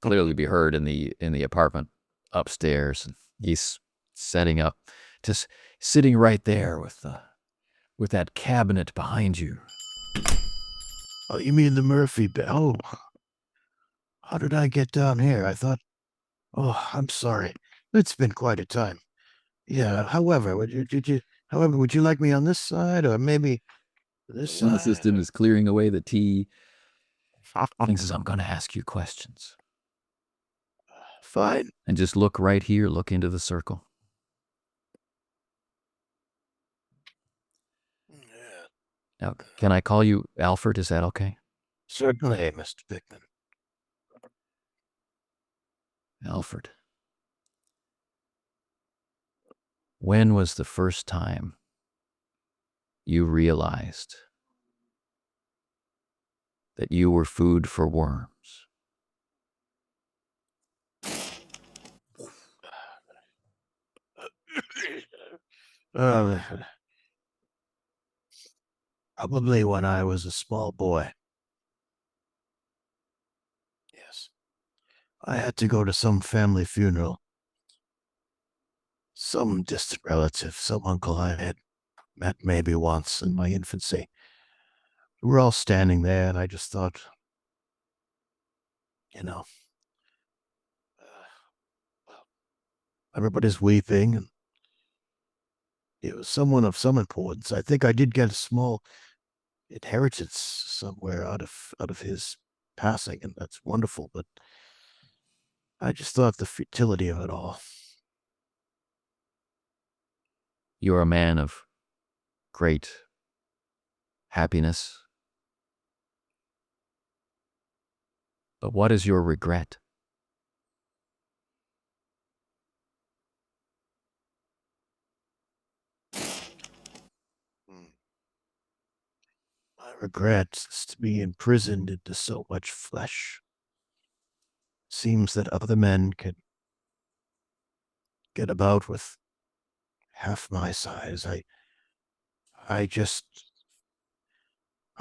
Clearly be heard in the apartment upstairs. And he's setting up, just sitting right there with that cabinet behind you. Oh, you mean the Murphy bell? Oh, how did I get down here? I thought. Oh, I'm sorry. It's been quite a time. Yeah. However, would you like me on this side or maybe this One side? assistant is clearing away the tea. He says, "I'm going to ask you questions." Fine. And just look right here. Look into the circle. Yeah. Now, can I call you Alfred? Is that okay? Certainly, Mr. Pickman. Alfred. When was the first time you realized that you were food for worms? Probably when I was a small boy. Yes. I had to go to some family funeral. Some distant relative, some uncle I had met maybe once in my infancy. We were all standing there, and I just thought, everybody's weeping, and it was someone of some importance. I think I did get a small inheritance somewhere out of his passing, and that's wonderful, but I just thought the futility of it all. You're a man of great happiness. But what is your regret? My regret is to be imprisoned into so much flesh. Seems that other men can get about with half my size. I'm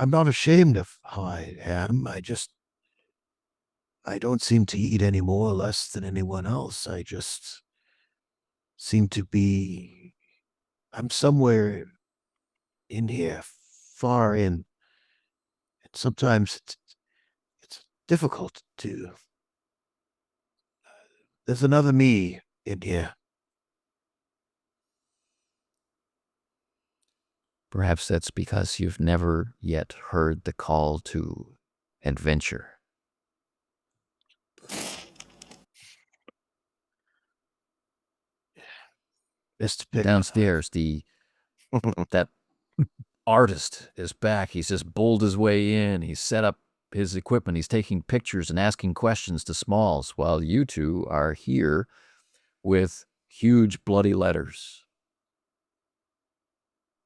not ashamed of how I am. I don't seem to eat any more or less than anyone else. I just seem to be I'm somewhere in here, far in, and sometimes it's difficult to. There's another me in here. Perhaps that's because you've never yet heard the call to adventure. Mr. Pickman. Downstairs, that artist is back. He's just bowled his way in. He's set up his equipment. He's taking pictures and asking questions to Smalls while you two are here with huge bloody letters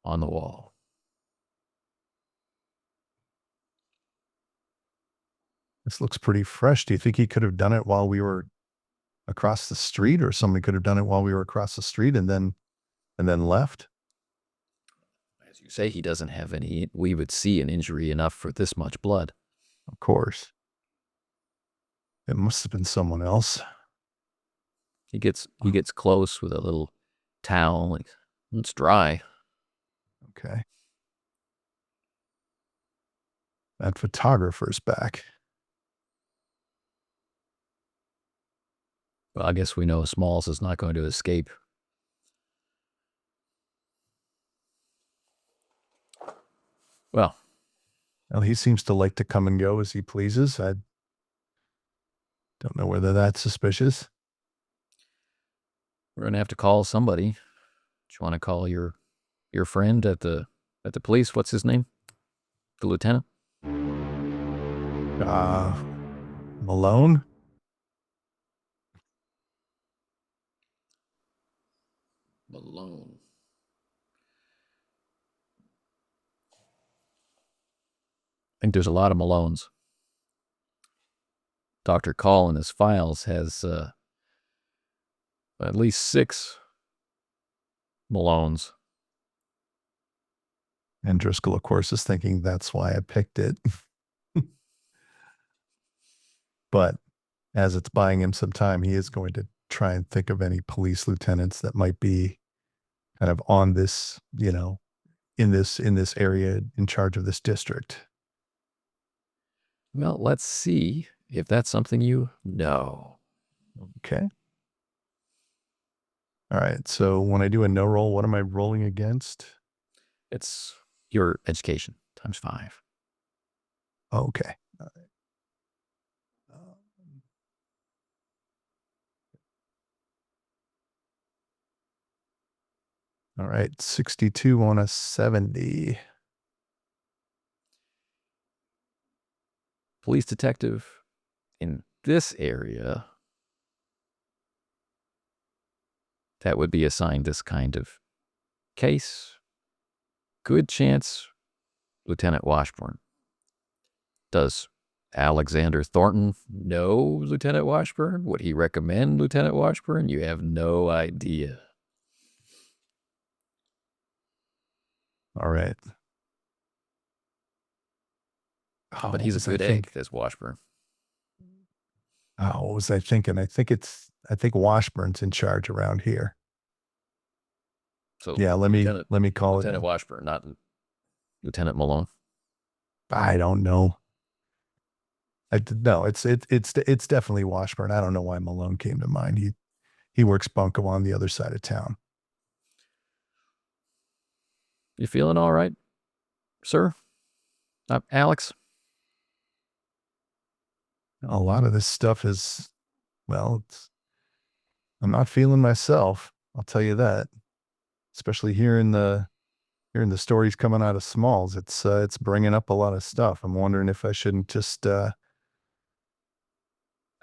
on the wall. This looks pretty fresh. Do you think he could have done it while we were across the street, or somebody could have done it while we were across the street and then left? As you say, he doesn't have any. We would see an injury enough for this much blood. Of course. It must have been someone else. He gets close with a little towel. Like, it's dry. Okay. That photographer's back. Well, I guess we know Smalls is not going to escape. Well, He seems to like to come and go as he pleases. I don't know whether that's suspicious. we're gonna have to call somebody. Do you want to call your friend at the police? What's his name? The lieutenant? Malone? Malone. I think there's a lot of Malones. Dr. Call in his files has at least 6 Malones. And Driscoll, of course, is thinking that's why I picked it. But as it's buying him some time, he is going to try and think of any police lieutenants that might be kind of on this, in this area, in charge of this district. Well, let's see if that's something you know. Okay. All right. So when I do a no roll, what am I rolling against? It's your education times 5. Okay. All right. All right, 62 on a 70. Police detective in this area that would be assigned this kind of case. Good chance Lieutenant Washburn. Does Alexander Thornton know Lieutenant Washburn? Would he recommend Lieutenant Washburn? You have no idea. All right. But he's a good egg, this Washburn. What was I thinking? I think Washburn's in charge around here. So yeah, let me call Lieutenant it Washburn, not Lieutenant Malone. I don't know. No, it's definitely Washburn. I don't know why Malone came to mind. He works bunco on the other side of town. You feeling all right, sir? Alex? A lot of this stuff is, well, I'm not feeling myself. I'll tell you that. Especially hearing the stories coming out of Smalls. It's bringing up a lot of stuff. I'm wondering if I shouldn't just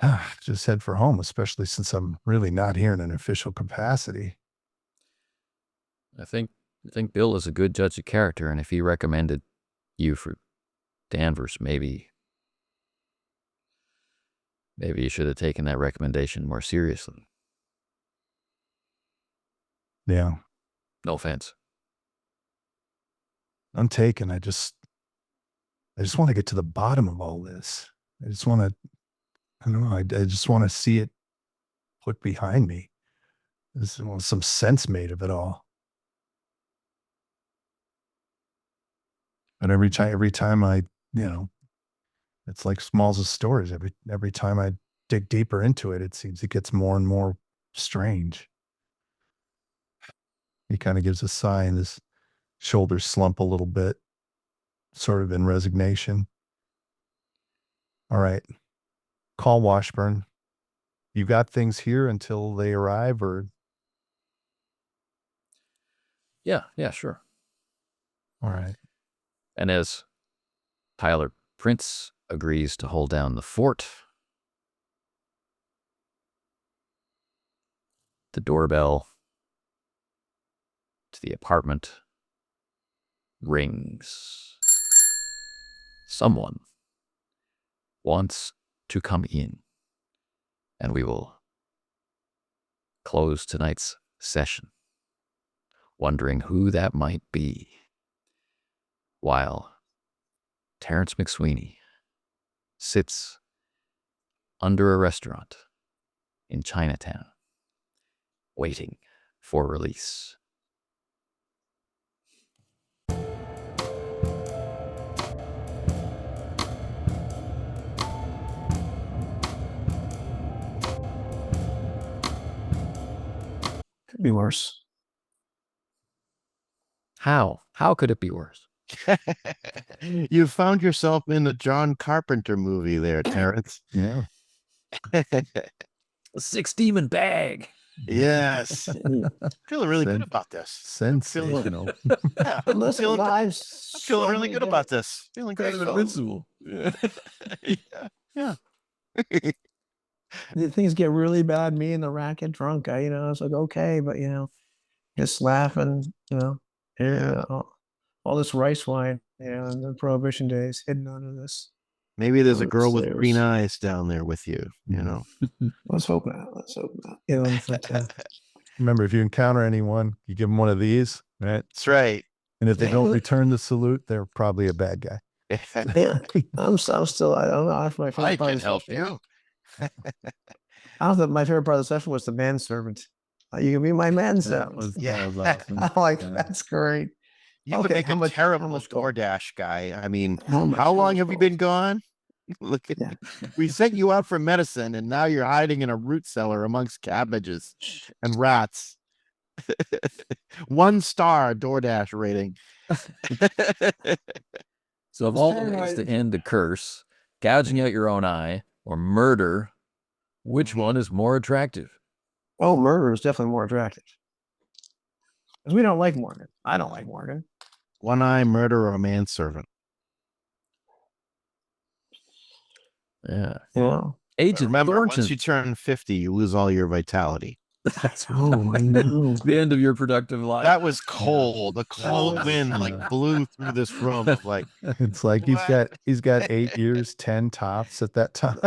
head for home, especially since I'm really not here in an official capacity. I think Bill is a good judge of character, and if he recommended you for Danvers, maybe you should have taken that recommendation more seriously. Yeah. No offense. I'm taken. I just want to get to the bottom of all this. I just want to, I don't know. I just want to see it put behind me. There's some sense made of it all. But every time I, it's like Smalls' stories. Every time I dig deeper into it, it seems it gets more and more strange. He kind of gives a sigh and his shoulders slump a little bit, sort of in resignation. All right. Call Washburn. You got things here until they arrive, or? Yeah, sure. All right. And as Tyler Prince agrees to hold down the fort, the doorbell to the apartment rings. Someone wants to come in, and we will close tonight's session wondering who that might be, while Terrence MacSweeney sits under a restaurant in Chinatown, waiting for release. Could be worse. How? How could it be worse? You found yourself in the John Carpenter movie there, Terrence. Yeah. A 6-demon bag. Yes. Feeling really good about this. Sensational. Yeah, But listen, feeling, guys, I'm feeling really good about this. Feeling great. Invincible. Yeah. things get really bad. Me and the rat get drunk. I was like, okay, but just laughing. Yeah, all this rice wine. In the Prohibition days, hidden under this. Maybe there's a Under girl with stairs. green eyes down there with you. Let's hope not. Remember, if you encounter anyone, you give them one of these, right? That's right. And if they don't return the salute, they're probably a bad guy. Yeah, I'm still. I don't know. If my favorite I part can of the help session- you. I don't think my favorite part of the session was the manservant. You can be my manservant. Yeah. That was awesome. I'm like, Yeah. that's great. You would Okay, make how a much- terrible how much gold? DoorDash guy. I mean, How much- how how long much have you gold? been gone? Look at Yeah. we sent you out for medicine, and now you're hiding in a root cellar amongst cabbages and rats. 1 star DoorDash rating. So of all the ways to end the curse, gouging out your own eye or murder, which one is more attractive? Oh, murder is definitely more attractive. Because we don't like Morgan. I don't like Morgan. 1 eye murder or manservant. Yeah. Agent Remember, Thornton. once you turn 50, you lose all your vitality. That's Oh, I know. the end of your productive life. That was cold. The cold was- wind blew through this room. Like, It's like he's got 8 years, 10 tops at that time,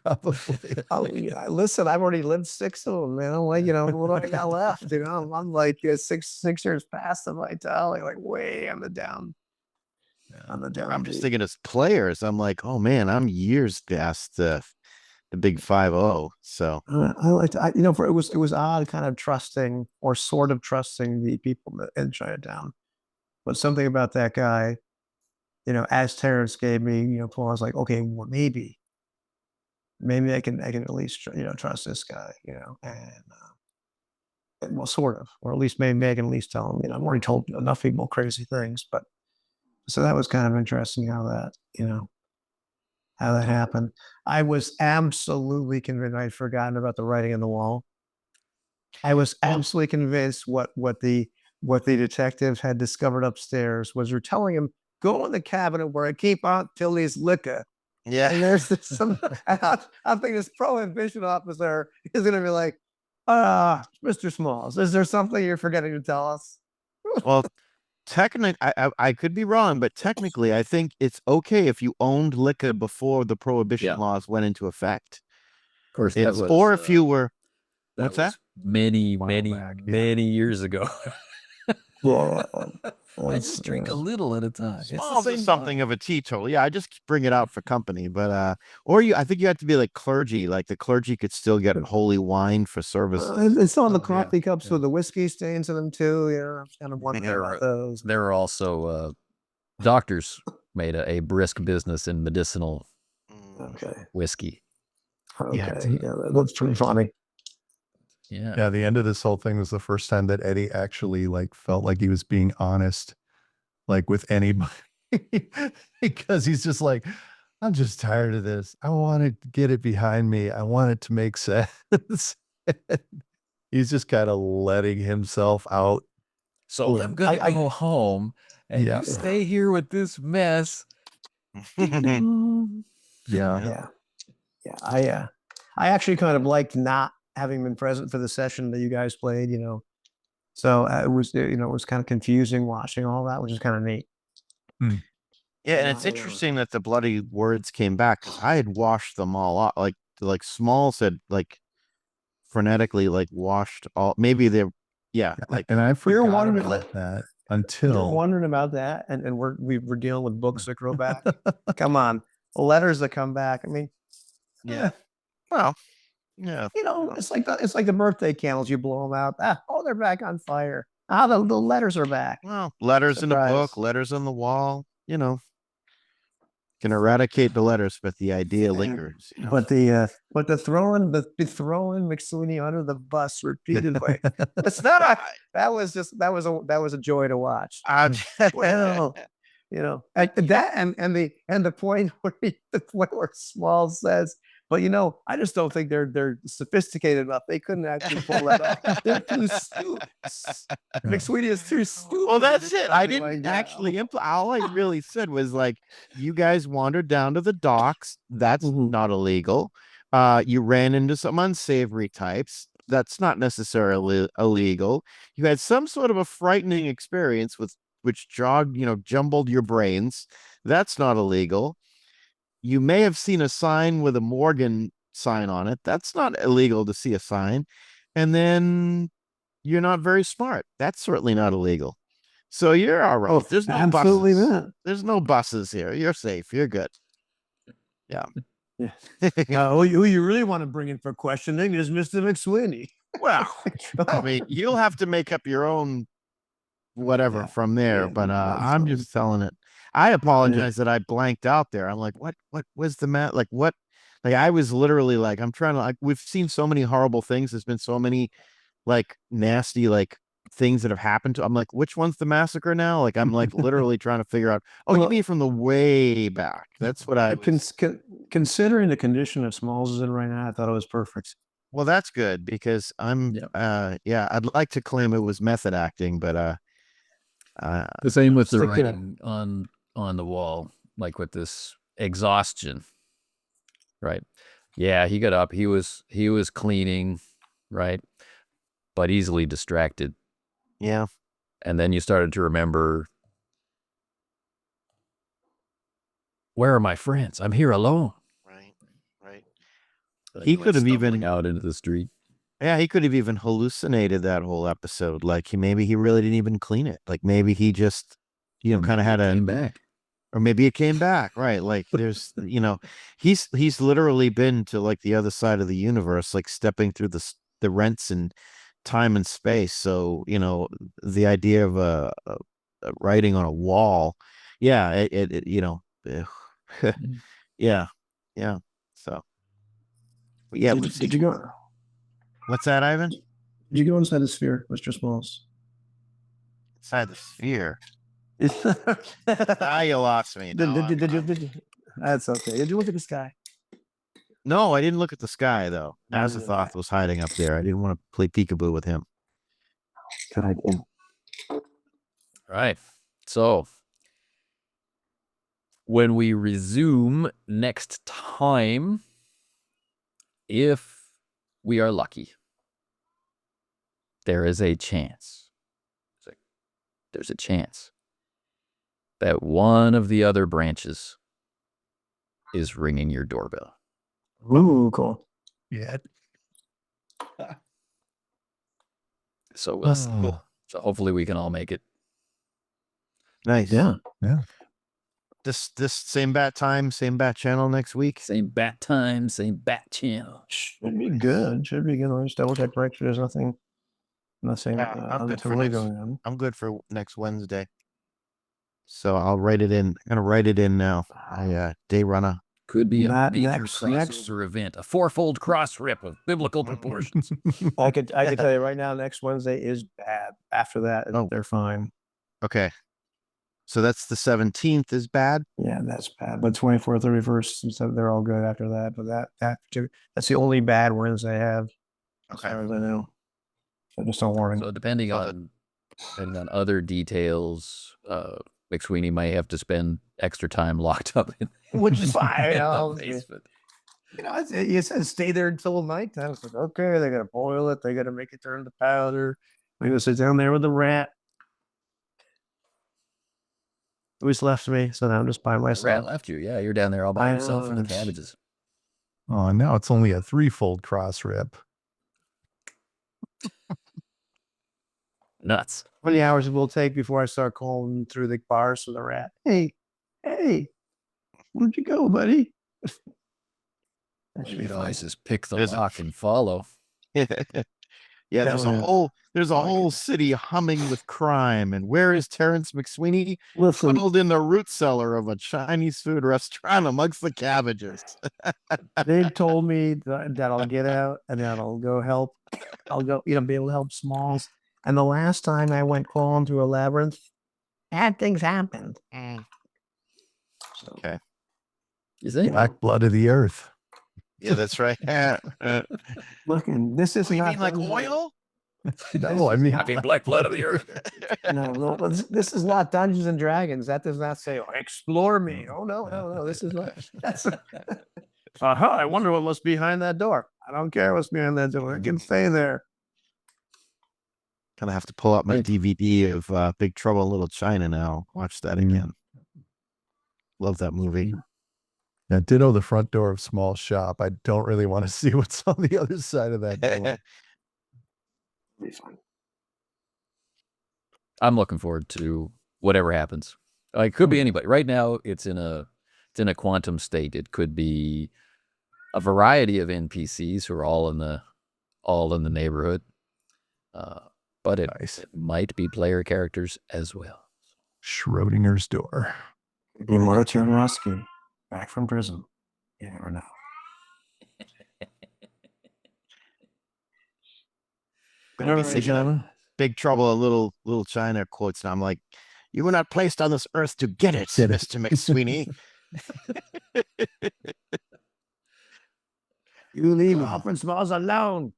probably. Oh, yeah. Listen, I've already lived 6 of them, man. I'm like, what do I got left? I'm like 6 years past the vitality, like way on the down. On the down. I'm just thinking as players, I'm like, oh man, I'm years past the big 5-0. So I like to, it was odd, kind of trusting or sort of trusting the people in Chinatown, but something about that guy, as Terrence gave me, Paul, I was like, okay, well, maybe I can at least trust this guy, and well, sort of, or at least maybe I can at least tell him, I've already told enough people crazy things, but so that was kind of interesting how that happened. I was absolutely convinced. I'd forgotten about the writing on the wall. I was absolutely convinced what the detectives had discovered upstairs was they're telling him, go in the cabinet where I keep Aunt Tilly's liquor. yeah, And there's some, I think this prohibition officer is going to be like, Mr. Smalls, is there something you're forgetting to tell us? well, technically, I could be wrong, but technically, I think it's okay if you owned liquor before the prohibition Yeah. laws went into effect. Of course, It's, or if you were, that what's that? was many, While many, back, yeah. many years ago. Yeah. I just drink a little at a time. It's the Well, there's same something of a teetotal. Yeah, I just bring it out for company, but I think you have to be like clergy. Like the clergy could still get holy wine for service. It's on the Oh, yeah, coffee cups yeah. with the whiskey stains in them too. I'm kind of wondering There about are- those. There are also doctors made a brisk business in medicinal Okay. whiskey. Okay. Yeah. Yeah, that's pretty funny. Yeah. Yeah, the end of this whole thing was the first time that Eddie actually like felt like he was being honest, like with anybody, because he's just like, I'm just tired of this. I want to get it behind me. I want it to make sense. He's just kind of letting himself out. So I'm gonna go home, and Yeah. you stay here with this mess. Yeah. Yeah. I actually kind of liked not having been present for the session that you guys played, you know. So it was, you know, it was kind of confusing watching all that, which is kind of neat. Yeah, and it's interesting that the bloody words came back, 'cause I had washed them all off. Like Small said, like frenetically, like washed all. Maybe they're like And I forgot wondering- about that You're until wondering about that, and we were dealing with books that grow back. Come on, letters that come back. I mean, well, yeah. you know, it's like the birthday candles. You blow them out. They're back on fire. The letters are back. Well, letters in a book, Surprise. letters on the wall. You know, can eradicate the letters, but the idea lingers. You know? But the throwing MacSweeney under the bus repeatedly. It's not that was a joy to watch. Well, you know, that and the point where Small says, but you know, I just don't think they're sophisticated enough. They couldn't actually pull that off. They're too stupid. MacSweeney is too stupid. Well, that's it. I Something didn't like that. actually all I really said was like, you guys wandered down to the docks. That's not illegal. You ran into some unsavory types. That's not necessarily illegal. You had some sort of a frightening experience which jumbled your brains. That's not illegal. You may have seen a sign with a Morgan sign on it. That's not illegal to see a sign. And then you're not very smart. That's certainly not illegal. So you're all right. There's no absolutely buses. not. There's no buses here. You're safe. You're good. Yeah. Who you really want to bring in for questioning is Mr. MacSweeney. Well, I mean, you'll have to make up your own whatever from there. But I'm just telling it. I apologize that I blanked out there. I'm like, what was the matter? Like, what? Like, I was literally like, I'm trying to, like, we've seen so many horrible things. There's been so many, like, nasty, like, things that have happened to. I'm like, which one's the massacre now? Like, I'm like literally trying to figure out. Oh, you mean from the way back? That's what I was. Considering the condition that Smalls is in right now, I thought it was perfect. Well, that's good because I'm. I'd like to claim it was method acting, but The same with the Stick to that. writing on the wall, like with this exhaustion. Right. Yeah, he got up. He was cleaning, right? But easily distracted. yeah. And then you started to remember, where are my friends? I'm here alone. Right. Then He went could have even- stumbling out into the street. Yeah, he could have even hallucinated that whole episode. Like maybe he really didn't even clean it. Like maybe he just, kind of had Came back. or maybe it came back. Right. Like there's, he's literally been to like the other side of the universe, like stepping through the rents and time and space. So, the idea of a writing on a wall. Yeah. Yeah. So, but yeah. Did you go? What's that, Ivan? Did you go inside the sphere, Mr. Smalls? Inside the sphere. You lost me. No, Did you? That's okay. Did you look at the sky? No, I didn't look at the sky though. Azathoth Okay. was hiding up there. I didn't want to play peekaboo with him. Good idea. Right. So when we resume next time, if we are lucky, there is a chance. There's a chance that one of the other branches is ringing your doorbell. Ooh, cool. yeah. So so hopefully we can all make it. Nice. Yeah. This same bat time, same bat channel next week. Same bat time, same bat channel. Should be good. Should be good. I'll just double check right. There's nothing I'm good for untoward next. going on. I'm good for next Wednesday. So I'll write it in. I'm gonna write it in now. Day runner. Could be a Not major next- crossover event, a fourfold cross rip of biblical proportions. I could tell you right now, next Wednesday is bad. After that, Oh. they're fine. Okay. So that's the 17th is bad. Yeah, that's bad. But 24th, 31st, and so they're all good after that. But that's the only bad Wednesday I have, as far as I know. So just a warning. So depending on other details, MacSweeney may have to spend extra time locked up in Which is fine. the basement. It says stay there until nighttime. It's like, okay, they gotta boil it, they gotta make it turn to powder. I'm gonna sit down there with the rat. Who's left me, so now I'm just by myself. Rat left you. Yeah, you're down there all by I yourself in the know. cabbages. Oh, now it's only a 3-fold cross rip. Nuts. How many hours it will take before I start calling through the bars for the rat? Hey, where'd you go, buddy? That should be You'd fine. always just pick the There's a- lock and follow. Yeah, there's a Definitely. whole city humming with crime. And where is Terrence MacSweeney? Listen, Huddled in the root cellar of a Chinese food restaurant amongst the cabbages. they told me that I'll get out and that I'll go help. I'll go, be able to help Smalls. And the last time I went crawling through a labyrinth, bad things happened. So, Okay. You think? Black blood of the earth. Yeah, that's right. looking, this is You not mean like Dungeons and- oil? No, I mean, I mean, black blood of the earth. No, this is not Dungeons and Dragons. That does not say, explore me. Oh, no. This is not. That's. I wonder what must be behind that door. I don't care what's behind that door. I can stay there. Kind of have to pull out my Right. DVD of Big Trouble in Little China now. Watch that again. Love that movie. yeah, ditto the front door of small shop. I don't really want to see what's on the other side of that door. Be fine. I'm looking forward to whatever happens. It could be anybody. Right now, it's in a quantum state. It could be a variety of NPCs who are all in the neighborhood. But it Nice. might be player characters as well. Schrodinger's door. Be Martin Ruskin, back from prison. You never know. Gonna be thinking Big Trouble in Little China quotes, and I'm like, "You were not placed on this earth to get it, Get it. Mr. MacSweeney." You leave Alfred Smalls alone.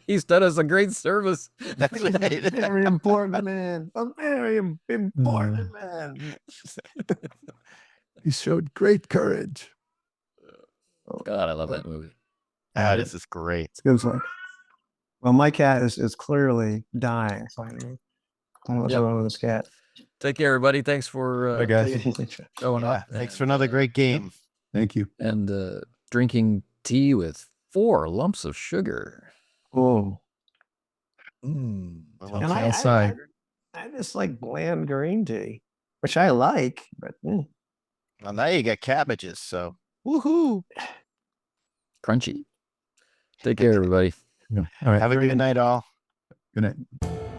He's done us a great service. That's right. Very important man. A very important man. He showed great courage. God, I love that movie. This is great. It's good fun. Well, my cat is clearly dying. So I don't know what's Yep. going on with this cat. Take care, everybody. Thanks for Bye, guys. showing Yeah, up. thanks for another great game. Thank you. And drinking tea with 4 lumps of sugar. Oh, Well, and outside. I just like bland green tea, which I like, but Well, now you got cabbages, so woohoo! Crunchy. Take care, everybody. Yeah. All right. Have a good night, all. Good night.